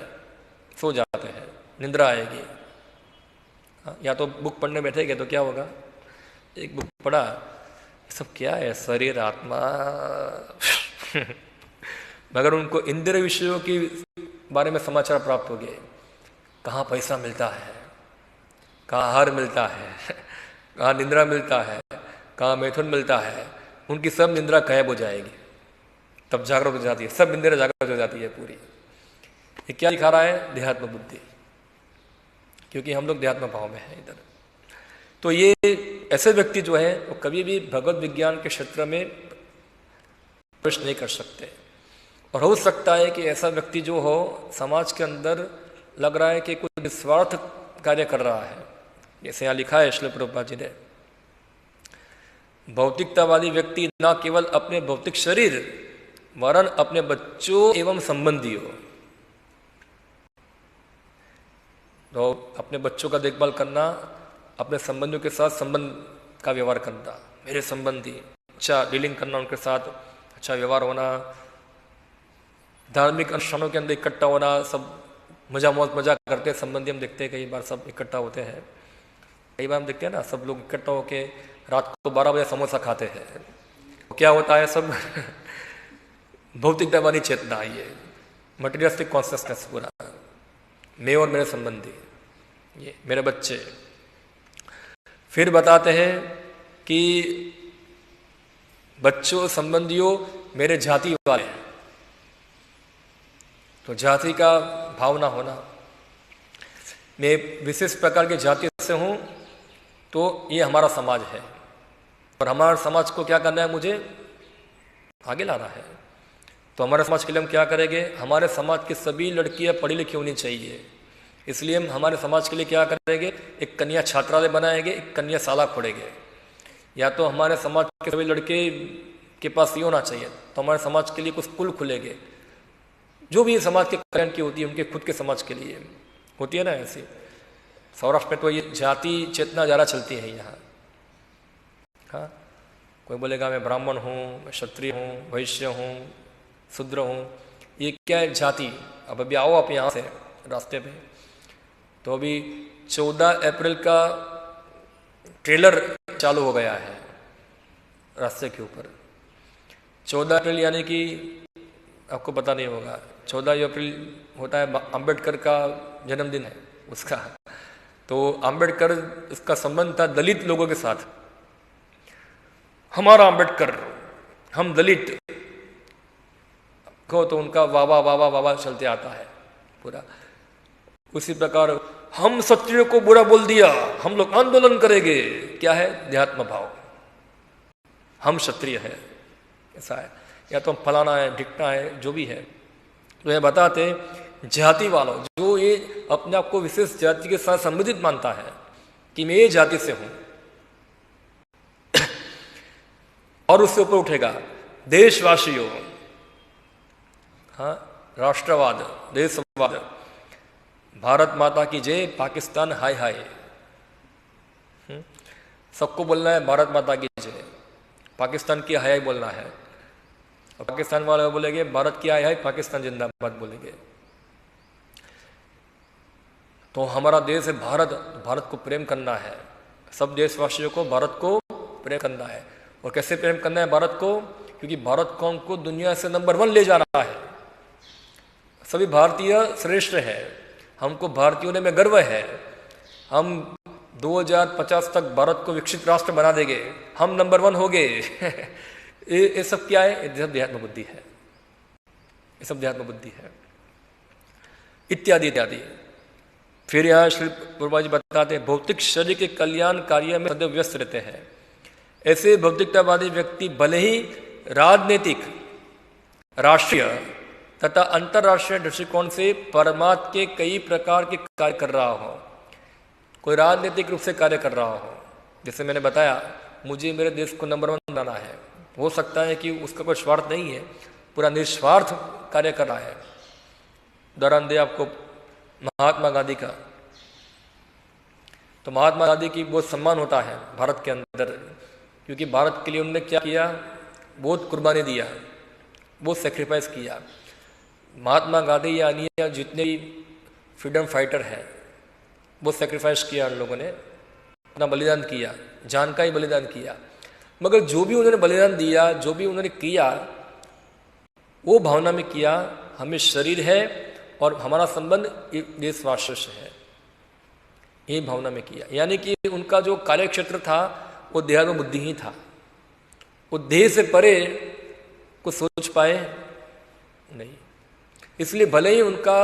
Speaker 1: सो जाते हैं, निंद्रा आएगी। या तो बुक पढ़ने बैठेंगे तो क्या होगा? एक बुक पढ़ा, सब क्या है, शरीर आत्मा मगर उनको इंद्रिय विषयों के बारे में समाचार प्राप्त हो गए। कहाँ पैसा मिलता है, कहाँ आहार मिलता है, कहाँ निंद्रा मिलता है, कहाँ मैथुन मिलता है, उनकी सब निंद्रा गायब हो जाएगी, तब जागृत हो जाती है, सब निंद्रा जागृत हो जाती है पूरी। ये क्या दिखा रहा है? देहात्म बुद्धि, क्योंकि हम लोग देहात्म भाव में हैं इधर। तो ये ऐसे व्यक्ति जो है वो कभी भी भगवत विज्ञान के क्षेत्र में प्रवेश नहीं कर सकते। और हो सकता है कि ऐसा व्यक्ति जो हो समाज के अंदर लग रहा है कि कोई निस्वार्थ कार्य कर रहा है, जैसे यहाँ लिखा है श्रील प्रभुपाद जी ने, भौतिकतावादी व्यक्ति न केवल अपने भौतिक शरीर वरन अपने बच्चों एवं संबंधियों, तो अपने बच्चों का देखभाल करना, अपने संबंधियों के साथ संबंध का व्यवहार करना, मेरे संबंधी अच्छा डीलिंग करना, उनके साथ अच्छा व्यवहार होना, धार्मिक अनुष्ठानों के अंदर इकट्ठा होना, सब मजा करते हैं संबंधी। हम देखते हैं कई बार सब इकट्ठा होते हैं, कई बार हम देखते हैं ना सब लोग इकट्ठा होके रात को 12 बजे समोसा खाते हैं। क्या होता है? सब भौतिकतावादी चेतना, ये मटेरियलिस्टिक कॉन्शियसनेस पूरा, मैं और मेरे संबंधी, ये मेरे बच्चे। फिर बताते हैं कि बच्चों संबंधियों मेरे जाति वाले हैं, तो जाति का भावना होना, मैं विशेष प्रकार के जाति से हूं, तो ये हमारा समाज है और हमारे समाज को क्या करना है? मुझे आगे लाना है। तो हमारे समाज के लिए हम क्या करेंगे? हमारे समाज की सभी लड़कियां पढ़ी लिखी होनी चाहिए, इसलिए हम हमारे समाज के लिए क्या करेंगे? एक कन्या छात्रालय बनाएंगे, एक कन्या शाला खोलेंगे। या तो हमारे समाज के सभी लड़के के पास ये होना चाहिए, तो हमारे समाज के लिए कुछ स्कूल खुलेंगे, जो भी समाज के कल्याण की होती है, उनके खुद के समाज के लिए होती है ना ऐसी। सौराष्ट्र में तो ये जाति चेतना ज़्यादा चलती है यहाँ। हाँ, कोई बोलेगा मैं ब्राह्मण हूँ, मैं क्षत्रिय हूँ, वैश्य हूँ, शूद्र हूँ, ये क्या है? जाति। अब अभी आओ आप यहाँ से रास्ते पे, तो अभी 14 अप्रैल का ट्रेलर चालू हो गया है रास्ते के ऊपर। 14 अप्रैल यानी कि आपको पता नहीं होगा, 14 अप्रैल होता है अंबेडकर का जन्मदिन है उसका। तो अंबेडकर, इसका संबंध था दलित लोगों के साथ। हमारा अंबेडकर, हम दलित को, तो उनका वावा वावा वावा चलते आता है पूरा। उसी प्रकार हम क्षत्रियों को बुरा बोल दिया, हम लोग आंदोलन करेंगे। क्या है? देहात्म भाव, हम क्षत्रिय है, ऐसा है। या तो हम फलाना है, ढिकना है, जो भी है। तो ये बताते जाति वालों, जो ये अपने आप को विशेष जाति के साथ संबंधित मानता है कि मैं ये जाति से हूं, और उससे ऊपर उठेगा देशवासियों, हाँ, राष्ट्रवाद, देशवाद, भारत माता की जय, पाकिस्तान हाय हाय, सबको बोलना है भारत माता की जय, पाकिस्तान की हाय हाय बोलना है। और पाकिस्तान वाले बोलेंगे भारत की हाय हाय, पाकिस्तान जिंदाबाद बोलेंगे। तो हमारा देश है भारत, भारत को प्रेम करना है, सब देशवासियों को भारत को प्रेम करना है। और कैसे प्रेम करना है भारत को? क्योंकि भारत को हमको दुनिया से नंबर 1 ले जाना है। सभी भारतीय श्रेष्ठ है, हमको भारतीयों ने में गर्व है। हम 2050 तक भारत को विकसित राष्ट्र बना देंगे, हम नंबर 1 हो गए। ये सब क्या है? ये सब देहात्म बुद्धि है, ये सब देहात्म बुद्धि है, इत्यादि इत्यादि। फिर यहाँ श्री प्रभुपाद जी बताते हैं भौतिक शरीर के कल्याण कार्य में सदैव व्यस्त रहते हैं। ऐसे भौतिकतावादी व्यक्ति भले ही राजनीतिक, राष्ट्रीय तथा अंतर्राष्ट्रीय दृष्टिकोण से परमात्मा के कई प्रकार के कार्य कर रहा हो, कोई राजनीतिक रूप से कार्य कर रहा हो, जैसे मैंने बताया मुझे मेरे देश को नंबर 1 बनाना है, हो सकता है कि उसका कोई स्वार्थ नहीं है, पूरा निस्वार्थ कार्य कर रहा है। उदाहरण दे आपको महात्मा गांधी का, तो महात्मा गांधी की बहुत सम्मान होता है भारत के अंदर, क्योंकि भारत के लिए उन्होंने क्या किया? बहुत कुर्बानी दिया, बहुत सेक्रीफाइस किया। महात्मा गांधी या अन्य जितने भी फ्रीडम फाइटर हैं, बहुत सेक्रीफाइस किया उन लोगों ने, अपना बलिदान किया, जान का ही बलिदान किया। मगर जो भी उन्होंने बलिदान दिया, जो भी उन्होंने किया, वो भावना में किया हमें शरीर है और हमारा संबंध देशवासियों से है। यही भावना में किया। यानी कि उनका जो कार्य क्षेत्र था वो देहात्म बुद्धि ही था। वो देह से परे कुछ सोच पाए नहीं। इसलिए भले ही उनका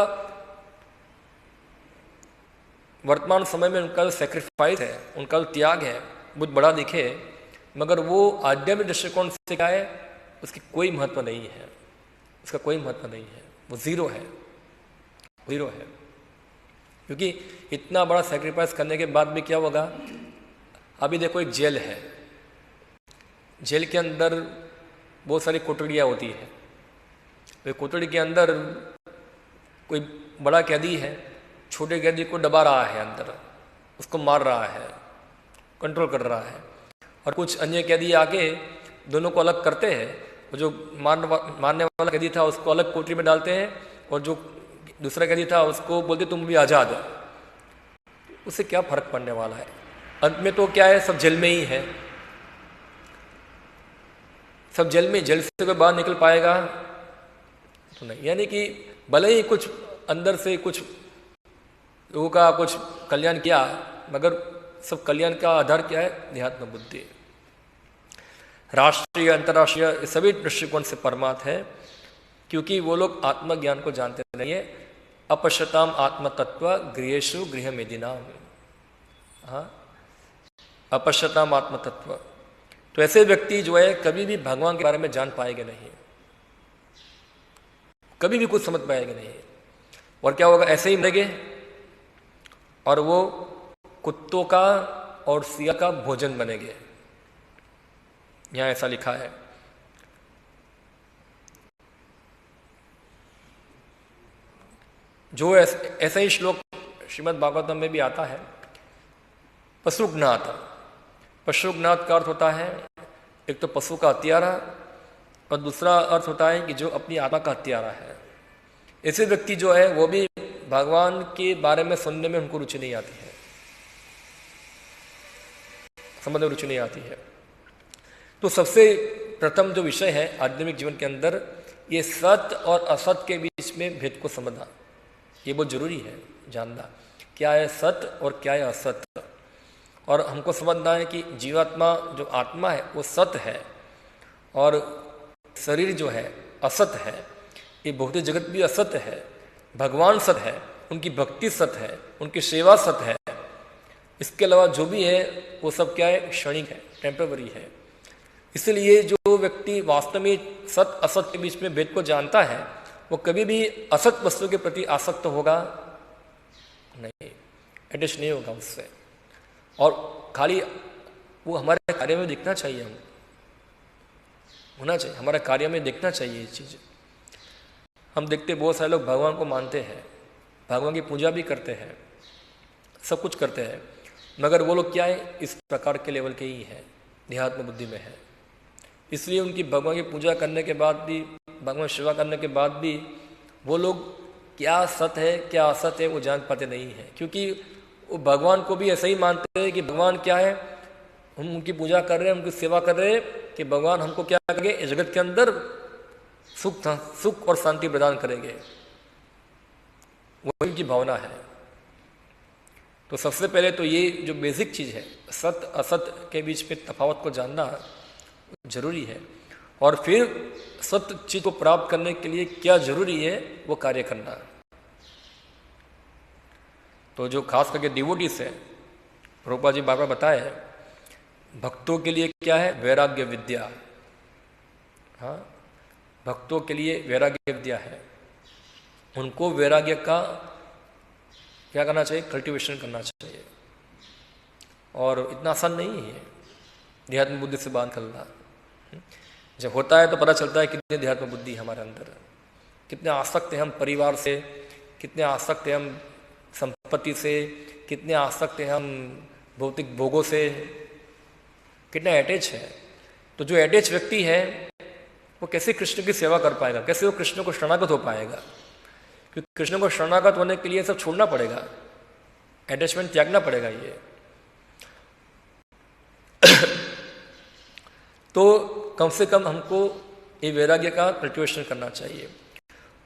Speaker 1: वर्तमान समय में उनका जो सेक्रीफाइस है, उनका जो त्याग है बहुत बड़ा दिखे, मगर वो आध्यात्मिक दृष्टिकोण से क्या है, उसकी कोई महत्व नहीं है, उसका कोई महत्व नहीं है, वो जीरो है, जीरो है। क्योंकि इतना बड़ा सेक्रीफाइस करने के बाद भी क्या होगा। अभी देखो एक जेल है, जेल के अंदर बहुत सारी कोठरियाँ होती है। वे कोठरी के अंदर कोई बड़ा कैदी है, छोटे कैदी को दबा रहा है अंदर, उसको मार रहा है, कंट्रोल कर रहा है। और कुछ अन्य कैदी आके दोनों को अलग करते हैं। वो जो मारने वाला कैदी था उसको अलग कोठरी में डालते हैं, और जो दूसरा कैदी था उसको बोलते तुम भी आज़ाद हो। उससे क्या फर्क पड़ने वाला है? अंत में तो क्या है, सब जेल में ही है, सब जेल में। जेल से कोई बाहर निकल पाएगा तो नहीं। यानी कि भले ही कुछ अंदर से कुछ लोगों का कुछ कल्याण किया, मगर सब कल्याण का आधार क्या है? देहात्म बुद्धि। राष्ट्रीय अंतर्राष्ट्रीय सभी दृष्टिकोण से परमार्थ है, क्योंकि वो लोग आत्मज्ञान को जानते नहीं है। अपश्यताम आत्मतत्व गृहेषु गृह मेदिनाम। हाँ, अपश्यताम आत्मतत्व। तो ऐसे व्यक्ति जो है कभी भी भगवान के बारे में जान पाएंगे नहीं, कभी भी कुछ समझ पाएंगे नहीं। और क्या होगा, ऐसे ही मरेंगे और वो कुत्तों का और सिया का भोजन बनेंगे। यहां ऐसा लिखा है। जो ऐसा ही श्लोक श्रीमद् भागवतम में भी आता है, पशुघ्नाथ। पशुघ्नाथ का अर्थ होता है एक तो पशु का हत्यारा, और दूसरा अर्थ होता है कि जो अपनी आत्मा का हत्यारा है। ऐसे व्यक्ति जो है वो भी भगवान के बारे में सुनने में उनको रुचि नहीं आती है, समझने में रुचि नहीं आती है। तो सबसे प्रथम जो विषय है आध्यात्मिक जीवन के अंदर, ये सत्य और असत्य के बीच में भेद को समझना, ये बहुत जरूरी है जानना। क्या है सत्य और क्या है असत्य। और हमको समझना है कि जीवात्मा जो आत्मा है वो सत्य है, और शरीर जो है असत्य है। ये भौतिक जगत भी असत्य है, भगवान सत्य है, उनकी भक्ति सत्य है, उनकी सेवा सत्य है। इसके अलावा जो भी है वो सब क्या है, क्षणिक है, टेम्पररी है। इसलिए जो व्यक्ति वास्तव में सत्य असत्य के बीच में भेद को जानता है, वो कभी भी असत्य वस्तु के प्रति आसक्त होगा नहीं, अटैच नहीं होगा उससे। और खाली वो हमारे कार्य में दिखना चाहिए, हम होना चाहिए, हमारे कार्य में दिखना चाहिए ये चीज़। हम देखते बहुत सारे लोग भगवान को मानते हैं, भगवान की पूजा भी करते हैं, सब कुछ करते हैं, मगर वो लोग क्या है, इस प्रकार के लेवल के ही हैं, देहात्म बुद्धि में है। इसलिए उनकी भगवान की पूजा करने के बाद भी, भगवान सेवा करने के बाद भी वो लोग क्या सत्य है क्या असत्य है वो जान पाते नहीं है। क्योंकि वो भगवान को भी ऐसा ही मानते हैं कि भगवान क्या है, हम उनकी पूजा कर रहे हैं, उनकी सेवा कर रहे हैं कि भगवान हमको क्या करेंगे, इस जगत के अंदर सुख और शांति प्रदान करेंगे, वही उनकी भावना है। तो सबसे पहले तो ये जो बेसिक चीज़ है, सत्य असत्य के बीच में तफावत को जानना जरूरी है। और फिर सत्य चीज को प्राप्त करने के लिए क्या जरूरी है, वो कार्य करना। तो जो खास करके डिवोटीज है, रूपा जी बाबा बताए, भक्तों के लिए क्या है, वैराग्य विद्या। हाँ, भक्तों के लिए वैराग्य विद्या है। उनको वैराग्य का क्या करना चाहिए, कल्टीवेशन करना चाहिए। और इतना आसान नहीं है देहात्म बुद्धि से बात करना। जब होता है तो पता चलता है कितने देहात्म बुद्धि हमारे अंदर है, कितने आसक्त हैं हम परिवार से, कितने आसक्त हैं हम संपत्ति से, कितने आसक्त हैं हम भौतिक भोगों से, कितना अटैच है। तो जो अटैच व्यक्ति है वो कैसे कृष्ण की सेवा कर पाएगा, कैसे वो कृष्ण को शरणागत हो पाएगा। क्योंकि कृष्ण को शरणागत होने के लिए सब छोड़ना पड़ेगा, अटैचमेंट त्यागना पड़ेगा ये। तो कम से कम हमको ये वैराग्य का कल्टीवेशन करना चाहिए।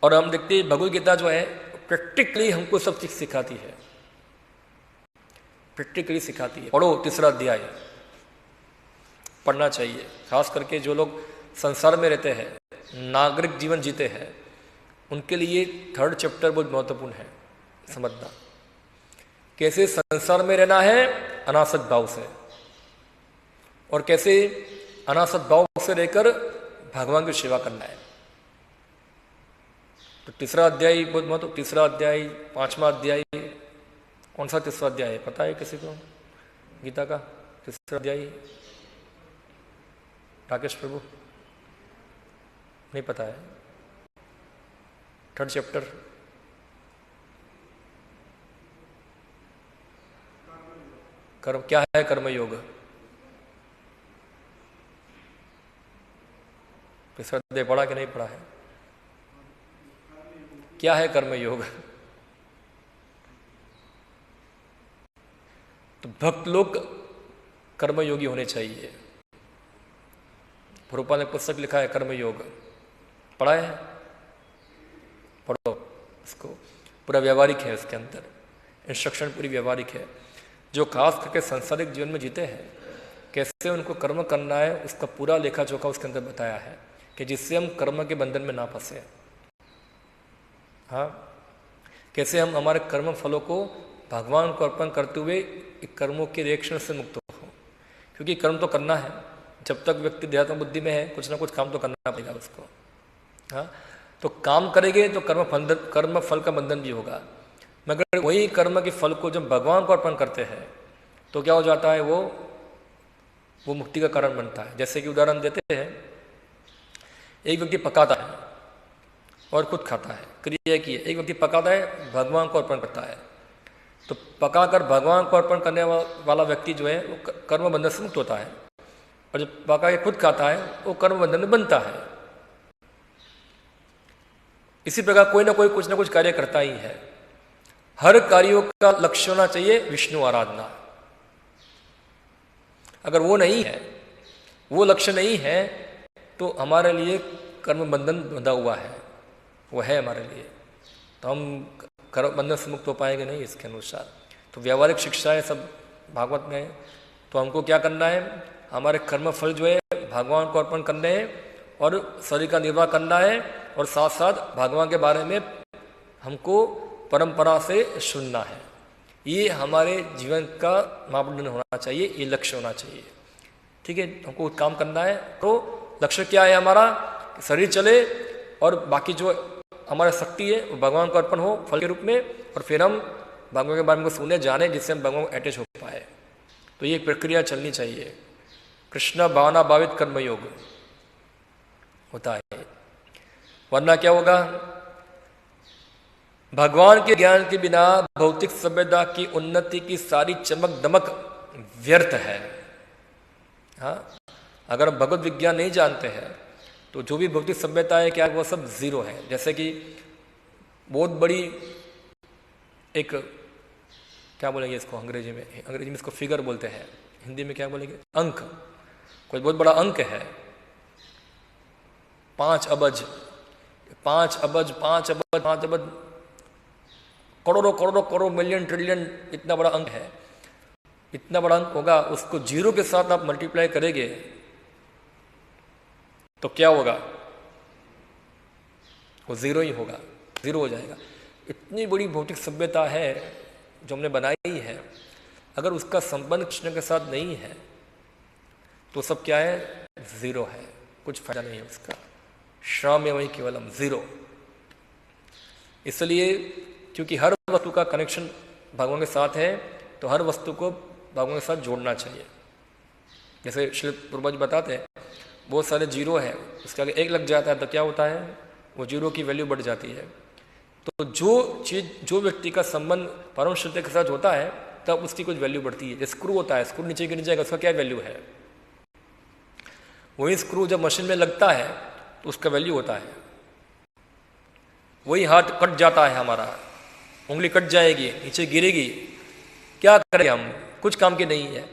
Speaker 1: और हम देखते हैं भगवद गीता जो है प्रैक्टिकली हमको सब चीज सिखाती है। प्रैक्टिकली सिखाती है। पढ़ो तीसरा अध्याय, पढ़ना चाहिए। खास करके जो लोग संसार में रहते हैं, नागरिक जीवन जीते हैं, उनके लिए थर्ड चैप्टर बहुत महत्वपूर्ण है समझना। कैसे संसार में रहना है अनासक्त भाव से, और कैसे अनासक्त भाव से रहकर भगवान की सेवा करना है। तो तीसरा अध्याय बहुत महत्व, तीसरा अध्याय, पांचवा अध्याय, कौन सा तीसरा अध्याय है पता है किसी को? गीता का तीसरा अध्याय राकेश प्रभु नहीं पता है? थर्ड चैप्टर कर्म क्या है? कर्मयोग। तीसरा अध्याय पढ़ा कि नहीं पढ़ा है? क्या है कर्मयोग? तो भक्त लोग कर्मयोगी होने चाहिए। प्रभुपाद ने पुस्तक लिखा है कर्मयोग, पढ़ा है? पढ़ो इसको, पूरा व्यवहारिक है, इसके अंदर इंस्ट्रक्शन पूरी व्यवहारिक है। जो खास करके सांसारिक जीवन में जीते हैं, कैसे उनको कर्म करना है उसका पूरा लेखा जोखा उसके अंदर बताया है, कि जिससे हम कर्म के बंधन में ना फंसे। हाँ, कैसे हम हमारे कर्म फलों को भगवान को अर्पण करते हुए कर्मों के रिएक्शन से मुक्त हो। क्योंकि कर्म तो करना है, जब तक व्यक्ति देहात्म बुद्धि में है कुछ ना कुछ काम तो करना पड़ेगा उसको। हाँ, तो काम करेंगे तो कर्म फल का बंधन भी होगा। मगर वही कर्म के फल को जब भगवान को अर्पण करते हैं तो क्या हो जाता है, वो मुक्ति का कारण बनता है। जैसे कि उदाहरण देते हैं, एक व्यक्ति पकाता है और खुद खाता है, क्रिया की है। एक व्यक्ति पकाता है, भगवान को अर्पण करता है, तो पकाकर भगवान को अर्पण करने वाला व्यक्ति जो है वो कर्म बंधन से मुक्त होता है, और जब पका के खुद खाता है वो कर्म बंधन में बनता है। इसी प्रकार कोई ना कोई कुछ ना कुछ कार्य करता ही है। हर कार्यों का लक्ष्य होना चाहिए विष्णु आराधना। अगर वो नहीं है, वो लक्ष्य नहीं है, तो हमारे लिए कर्म बंधन बंधा हुआ है, वो है हमारे लिए, तो हम कर्म बंधन से मुक्त हो पाएंगे नहीं इसके अनुसार। तो व्यवहारिक शिक्षाएं सब भागवत में है। तो हमको क्या करना है, हमारे कर्म फल जो है भगवान को अर्पण करने हैं, और शरीर का निर्वाह करना है, और साथ साथ भगवान के बारे में हमको परंपरा से सुनना है। ये हमारे जीवन का मापदंड होना चाहिए, ये लक्ष्य होना चाहिए। ठीक है, हमको काम करना है। तो लक्ष्य क्या है हमारा, शरीर चले और बाकी जो हमारा शक्ति है वो भगवान को अर्पण हो फल के रूप में, और फिर हम भगवान के बारे में सुने जाने, जिससे हम भगवान को अटैच हो पाए। तो ये प्रक्रिया चलनी चाहिए। कृष्ण भावना भावित कर्मयोग होता है, वरना क्या होगा, भगवान के ज्ञान के बिना भौतिक सभ्यता की उन्नति की सारी चमक दमक व्यर्थ है। हाँ, अगर हम भगवत विज्ञान नहीं जानते हैं तो जो भी भौतिक सभ्यता है क्या वो सब जीरो है। जैसे कि बहुत बड़ी एक, क्या बोलेंगे इसको अंग्रेजी में इसको फिगर बोलते हैं, हिंदी में क्या बोलेंगे, अंक। कोई बहुत बड़ा अंक है, 5 अबज, करोड़ों मिलियन ट्रिलियन, इतना बड़ा अंक है। इतना बड़ा अंक होगा, उसको जीरो के साथ आप मल्टीप्लाई करेंगे तो क्या होगा, वो जीरो ही होगा, जीरो हो जाएगा। इतनी बड़ी भौतिक सभ्यता है जो हमने बनाई है, अगर उसका संबंध कृष्ण के साथ नहीं है तो सब क्या है, जीरो है, कुछ फायदा नहीं है उसका। श्रम वही केवलम, जीरो। इसलिए क्योंकि हर वस्तु का कनेक्शन भगवान के साथ है, तो हर वस्तु को भगवान के साथ जोड़ना चाहिए। जैसे श्री प्रभु जी बताते हैं, बहुत सारे जीरो है, उसके आगे 1 लग जाता है तो क्या होता है, वो जीरो की वैल्यू बढ़ जाती है। तो जो व्यक्ति का संबंध परम सत्य के साथ होता है तब उसकी कुछ वैल्यू बढ़ती है। जैसे स्क्रू होता है, स्क्रू नीचे गिर जाएगा, उसका क्या वैल्यू है। वही स्क्रू जब मशीन में लगता है तो उसका वैल्यू होता है। वही हाथ कट जाता है हमारा, उंगली कट जाएगी, नीचे गिरेगी, क्या करें हम, कुछ काम की नहीं है।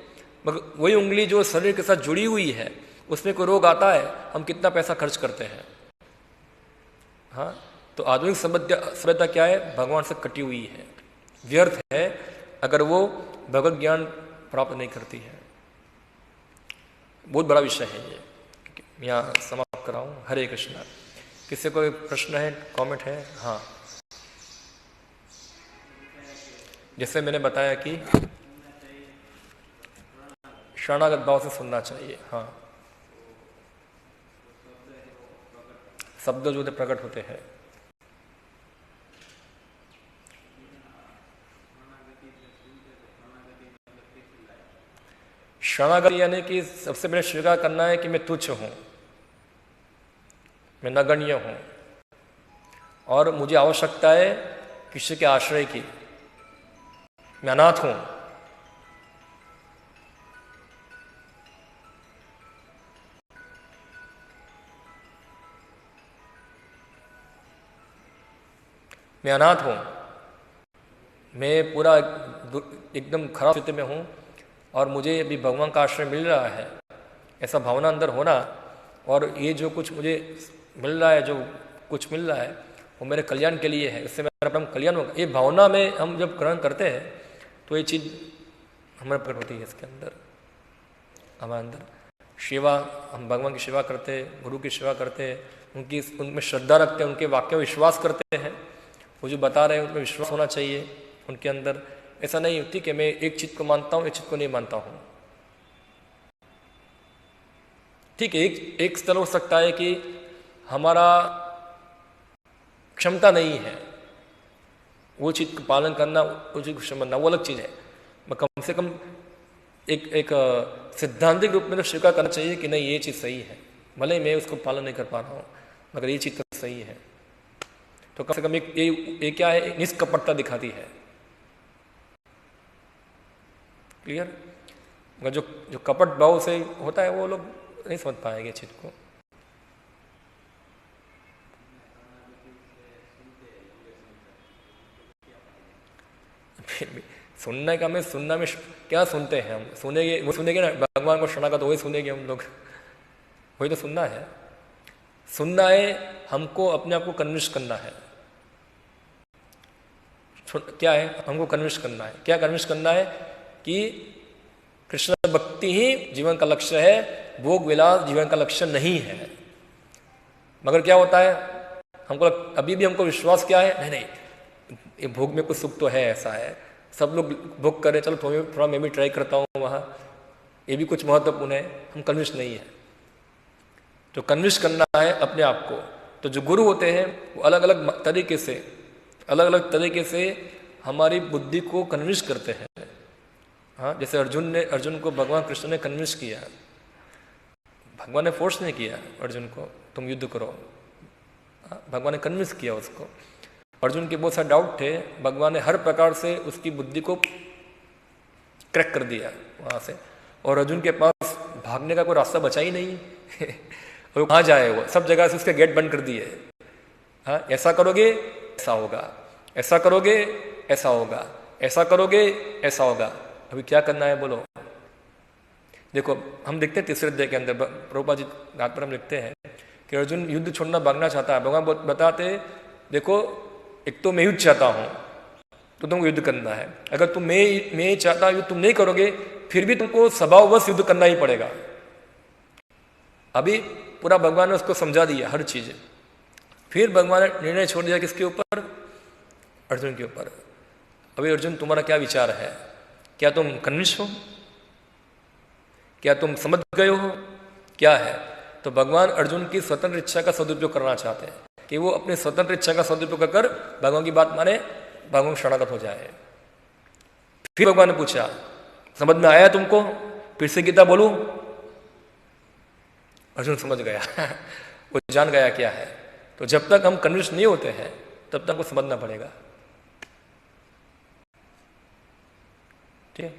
Speaker 1: मगर वही उंगली जो शरीर के साथ जुड़ी हुई है, उसमें कोई रोग आता है, हम कितना पैसा खर्च करते हैं। हाँ, तो आधुनिक सभ्यता क्या है, भगवान से कटी हुई है, व्यर्थ है। अगर वो भगवत ज्ञान प्राप्त नहीं करती है। बहुत बड़ा विषय है ये, यहाँ समाप्त कराऊं। हरे कृष्णा। किसी कोई प्रश्न है, कमेंट है? हाँ, जैसे मैंने बताया कि शरणागत भाव से सुनना चाहिए। हाँ, शब्द जो प्रकट होते हैं, शरणागति यानी कि सबसे पहले स्वीकार करना है कि मैं तुच्छ हूं, मैं नगण्य हूं और मुझे आवश्यकता है किसी के आश्रय की। मैं अनाथ हूं। मैं अनाथ हूं, मैं पूरा एकदम खराब स्थिति में हूं और मुझे अभी भगवान का आश्रय मिल रहा है, ऐसा भावना अंदर होना। और ये जो कुछ मुझे मिल रहा है, जो कुछ मिल रहा है वो मेरे कल्याण के लिए है, इससे मेरा अपना कल्याण होगा। ये भावना में हम जब ग्रहण करते हैं तो ये चीज़ हमारे प्रकट होती है। इसके अंदर हमारे अंदर सेवा, हम भगवान की सेवा करते हैं, गुरु की सेवा करते हैं, उनमें श्रद्धा रखते हैं, उनके वाक्य में विश्वास करते हैं। वो जो बता रहे हैं उनमें विश्वास होना चाहिए उनके अंदर। ऐसा नहीं ठीक है मैं एक चीज को मानता हूं, एक चीज को नहीं मानता हूं। ठीक है, एक स्तर हो सकता है कि हमारा क्षमता नहीं है वो चीज का पालन करना, वो चीज को समझना, वो अलग चीज है। मैं कम से कम एक सिद्धांतिक रूप में तो स्वीकार करना चाहिए कि नहीं ये चीज सही है, भले ही मैं उसको पालन नहीं कर पा रहा हूं, मगर ये चीज तो सही है। तो कम से कम ये क्या है, निष्कपटता दिखाती है। क्लियर? मगर जो कपट भाव से होता है वो लोग नहीं समझ पाएंगे चीज को। सुनने का में सुनना में क्या सुनते हैं हम? सुनेंगे, वो सुनेंगे ना भगवान को शरणागत तो वही सुनेंगे हम लोग, वही तो सुनना है। सुनना है हमको अपने आप को कन्विंस करना है। क्या है? हमको कन्विंस करना है। क्या कन्विंस करना है? कि कृष्ण भक्ति ही जीवन का लक्ष्य है, भोग विलास जीवन का लक्ष्य नहीं है। मगर क्या होता है, हमको अभी भी हमको विश्वास क्या है, नहीं नहीं ये भोग में कुछ सुख तो है, ऐसा है, सब लोग भोग करें, चलो थोड़ा मैं भी ट्राई करता हूँ वहाँ, ये भी कुछ महत्वपूर्ण है। हम कन्विंस नहीं है। जो कन्विंस करना है अपने आप को, तो जो गुरु होते हैं वो अलग अलग तरीके से हमारी बुद्धि को कन्विंस करते हैं। हाँ, जैसे अर्जुन को भगवान कृष्ण ने कन्विंस किया। भगवान ने फोर्स नहीं किया अर्जुन को तुम युद्ध करो, भगवान ने कन्विंस किया उसको। अर्जुन के बहुत सारे डाउट थे, भगवान ने हर प्रकार से उसकी बुद्धि को क्रैक कर दिया वहां से, और अर्जुन के पास भागने का कोई रास्ता बचा ही नहीं। वो कहाँ जाए, वो सब जगह से उसके गेट बंद कर दिए। हाँ, ऐसा करोगे ऐसा होगा, ऐसा करोगे ऐसा होगा, ऐसा करोगे ऐसा होगा। अभी क्या करना है बोलो? देखो हम देखते हैं तीसरे अध्याय के अंदर प्रभुपाद जी रात पर हम लिखते हैं कि अर्जुन युद्ध छोड़ना भागना चाहता है। भगवान बताते देखो एक तो मैं युद्ध चाहता हूं तो तुमको युद्ध करना है, अगर तुम मैं चाहता युद्ध तुम नहीं करोगे फिर भी तुमको स्वभाववश युद्ध करना ही पड़ेगा। अभी पूरा भगवान ने उसको समझा दिया हर चीज। फिर भगवान ने निर्णय छोड़ दिया किसके ऊपर? अर्जुन के ऊपर। अभी अर्जुन तुम्हारा क्या विचार है? क्या तुम कन्विंस हो? क्या तुम समझ गए हो क्या है? तो भगवान अर्जुन की स्वतंत्र इच्छा का सदुपयोग करना चाहते हैं कि वो अपनी स्वतंत्र इच्छा का सदुपयोग कर भगवान की बात माने, भगवान शरणागत हो जाए। फिर भगवान ने पूछा समझ में आया तुमको? फिर से गीता बोलूं? अर्जुन समझ गया। वो जान गया क्या है। तो जब तक हम कन्विंस नहीं होते हैं तब तक वो समझना पड़ेगा। ठीक है,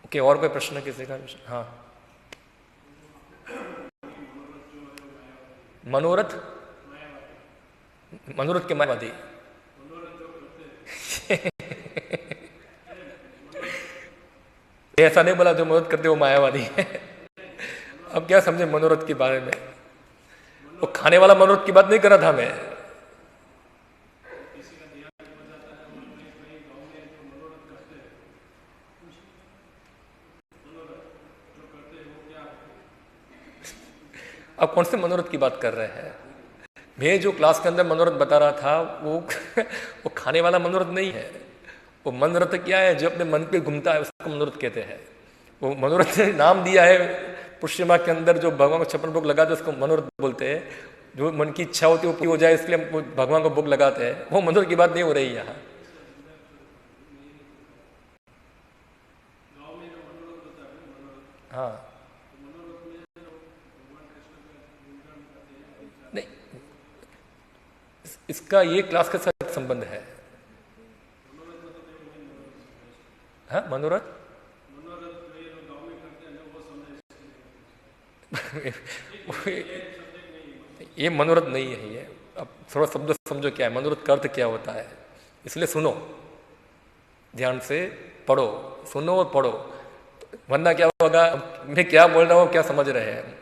Speaker 1: ओके। और कोई प्रश्न किसी का? हाँ, मनोरथ के मायावादी। ऐसा नहीं बोला जो मनोरथ करते वो मायावादी है। अब क्या समझे मनोरथ के बारे में? वो खाने वाला मनोरथ की बात नहीं कर रहा था मैं। अब कौन से मनोरथ की बात कर रहे हैं? मैं जो क्लास के अंदर मनोरथ बता रहा था वो खाने वाला मनोरथ नहीं है। वो मनोरथ क्या है? जो अपने मन पे घूमता है उसको मनोरथ कहते हैं। वो मनोरथ ने नाम दिया है पुष्यमा के अंदर, जो भगवान को 56 भोग लगाते हैं उसको मनोरथ बोलते हैं। जो मन की इच्छा होती है वो पूरी हो जाए इसलिए हम भगवान को भोग लगाते हैं। वो मनोरथ की बात नहीं हो रही यहाँ। हाँ नहीं, इसका ये क्लास के साथ संबंध है। हाँ मनोरथ ये मनोरथ नहीं है ये। अब थोड़ा शब्द समझो क्या है मनोरथ का अर्थ क्या होता है। इसलिए सुनो, ध्यान से पढ़ो, सुनो और पढ़ो, वरना क्या होगा मैं क्या बोल रहा हूँ क्या समझ रहे हैं।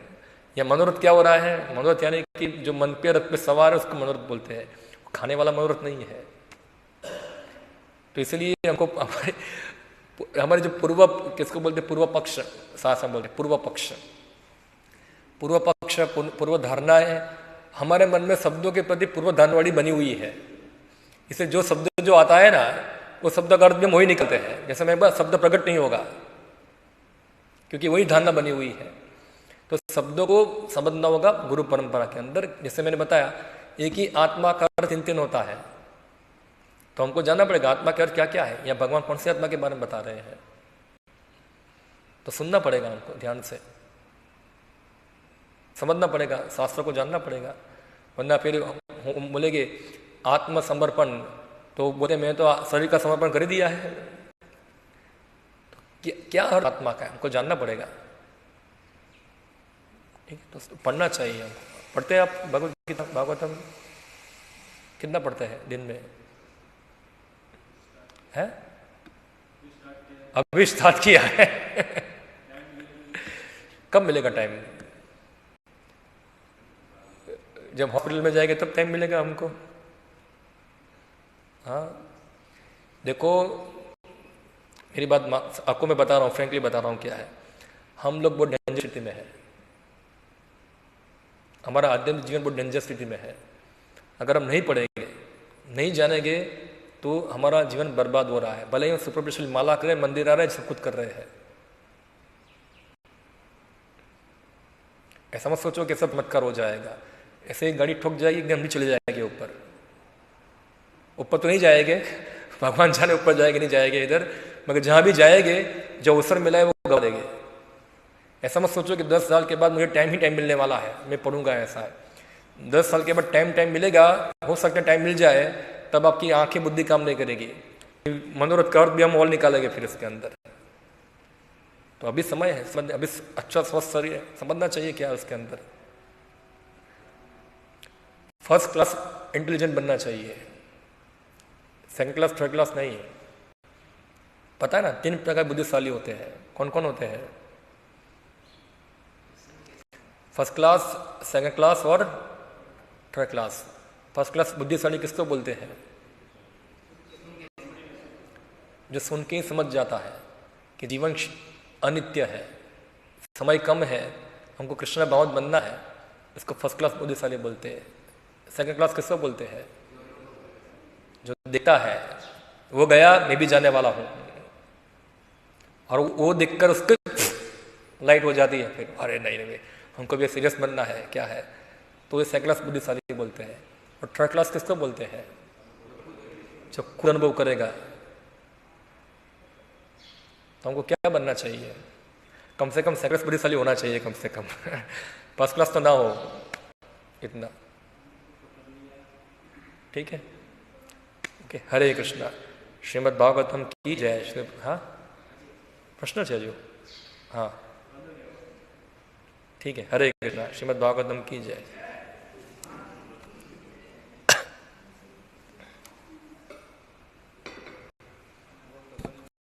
Speaker 1: या मनोरथ क्या हो रहा है? मनोरथ यानी कि जो मन पे रथ पे सवार है उसको मनोरथ बोलते हैं। खाने वाला मनोरथ नहीं है। तो इसलिए हमको हमारे जो पूर्व किसको बोलते पूर्व पक्ष, शास्त्र बोलते पूर्व पक्ष, पूर्व पक्ष पूर्व धारणा है। हमारे मन में शब्दों के प्रति पूर्व धारणावाड़ी बनी हुई है। इसे जो शब्द जो आता है ना वो शब्द का अर्थ भी हम वही निकलते हैं। जैसे मैं बात शब्द प्रकट नहीं होगा क्योंकि वही धारणा बनी हुई है। तो शब्दों को समझना होगा गुरु परंपरा के अंदर। जैसे मैंने बताया एक ही आत्मा का अर्थ तीन होता है, तो हमको जानना पड़ेगा आत्मा का अर्थ क्या क्या है या भगवान कौन सी आत्मा के बारे में बता रहे हैं। तो सुनना पड़ेगा हमको, ध्यान से समझना पड़ेगा, शास्त्र को जानना पड़ेगा। वरना फिर बोलेंगे आत्मसमर्पण, तो बोले मैं तो शरीर का समर्पण कर दिया है। तो क्या अर्थ आत्मा का है हमको जानना पड़ेगा। ठीक है, तो पढ़ना चाहिए हमको। पढ़ते हैं आप भगवत गीता भागवतम? कितना पढ़ते हैं दिन में? है अभी स्टार्ट किया है कब मिलेगा टाइम? जब हॉस्पिटल में जाएंगे तब टाइम मिलेगा हमको। हाँ देखो मेरी बात आपको मैं बता रहा हूँ, फ्रेंकली बता रहा हूँ क्या है। हम लोग बहुत डेंजर स्थिति में है। हमारा आध्यात्मिक जीवन बहुत डेंजर स्थिति में है। अगर हम नहीं पढ़ेंगे, नहीं जानेंगे तो हमारा जीवन बर्बाद हो रहा है। भले ही हम सुपरफिशियल माला करें, मंदिर आ रहे हैं, सब कुछ कर रहे हैं। ऐसा मत सोचो कि सब चमत्कार हो जाएगा। ऐसे ही गाड़ी ठोक जाएगी एकदम नीचे चले जाएंगे ऊपर। ऊपर तो नहीं जाएंगे, भगवान जाने ऊपर जाएंगे नहीं जाएंगे इधर, मगर जहां भी जाएंगे जो अवसर मिला है वो गवा देंगे। ऐसा मत सोचो कि 10 साल के बाद मुझे टाइम ही टाइम मिलने वाला है, मैं पढ़ूंगा। ऐसा है 10 साल के बाद टाइम मिलेगा, हो सकता है टाइम मिल जाए, तब आपकी आंखें बुद्धि काम नहीं करेगी। मनोरथ का अर्थ भी हम और निकालेंगे फिर इसके अंदर। तो अभी समय है, अभी अच्छा स्वस्थ शरीर है, समझना चाहिए क्या है उसके अंदर। फर्स्ट क्लास इंटेलिजेंट बनना चाहिए, सेकंड क्लास थर्ड क्लास नहीं। पता है ना 3 प्रकार बुद्धिशाली होते हैं। कौन कौन होते हैं? फर्स्ट क्लास, सेकंड क्लास और थर्ड क्लास। फर्स्ट क्लास बुद्धिशाली किसको बोलते हैं? जो सुन के ही समझ जाता है कि जीवन अनित्य है, समय कम है, हमको कृष्ण भावत बनना है, इसको फर्स्ट क्लास बुद्धिशाली बोलते हैं। सेकंड क्लास किसको बोलते हैं? जो देखता है वो गया, मैं भी जाने वाला हूं, और वो देखकर उसको लाइट हो जाती है, फिर अरे नहीं हमको भी सीरियस बनना है, क्या है, तो ये सेकंड क्लास बुद्धिशाली बोलते हैं। और थर्ड क्लास किसको बोलते हैं? जो खुद अनुभव करेगा। तो हमको क्या बनना चाहिए? कम से कम सेकंड क्लास बुद्धिशाली होना चाहिए, कम से कम फर्स्ट क्लास तो ना हो इतना। ठीक है, ओके। हरे कृष्णा। श्रीमद् भागवतम की जय। हाँ प्रश्न है जो, हाँ ठीक है। हरे कृष्णा। श्रीमद् भागवतम की जय।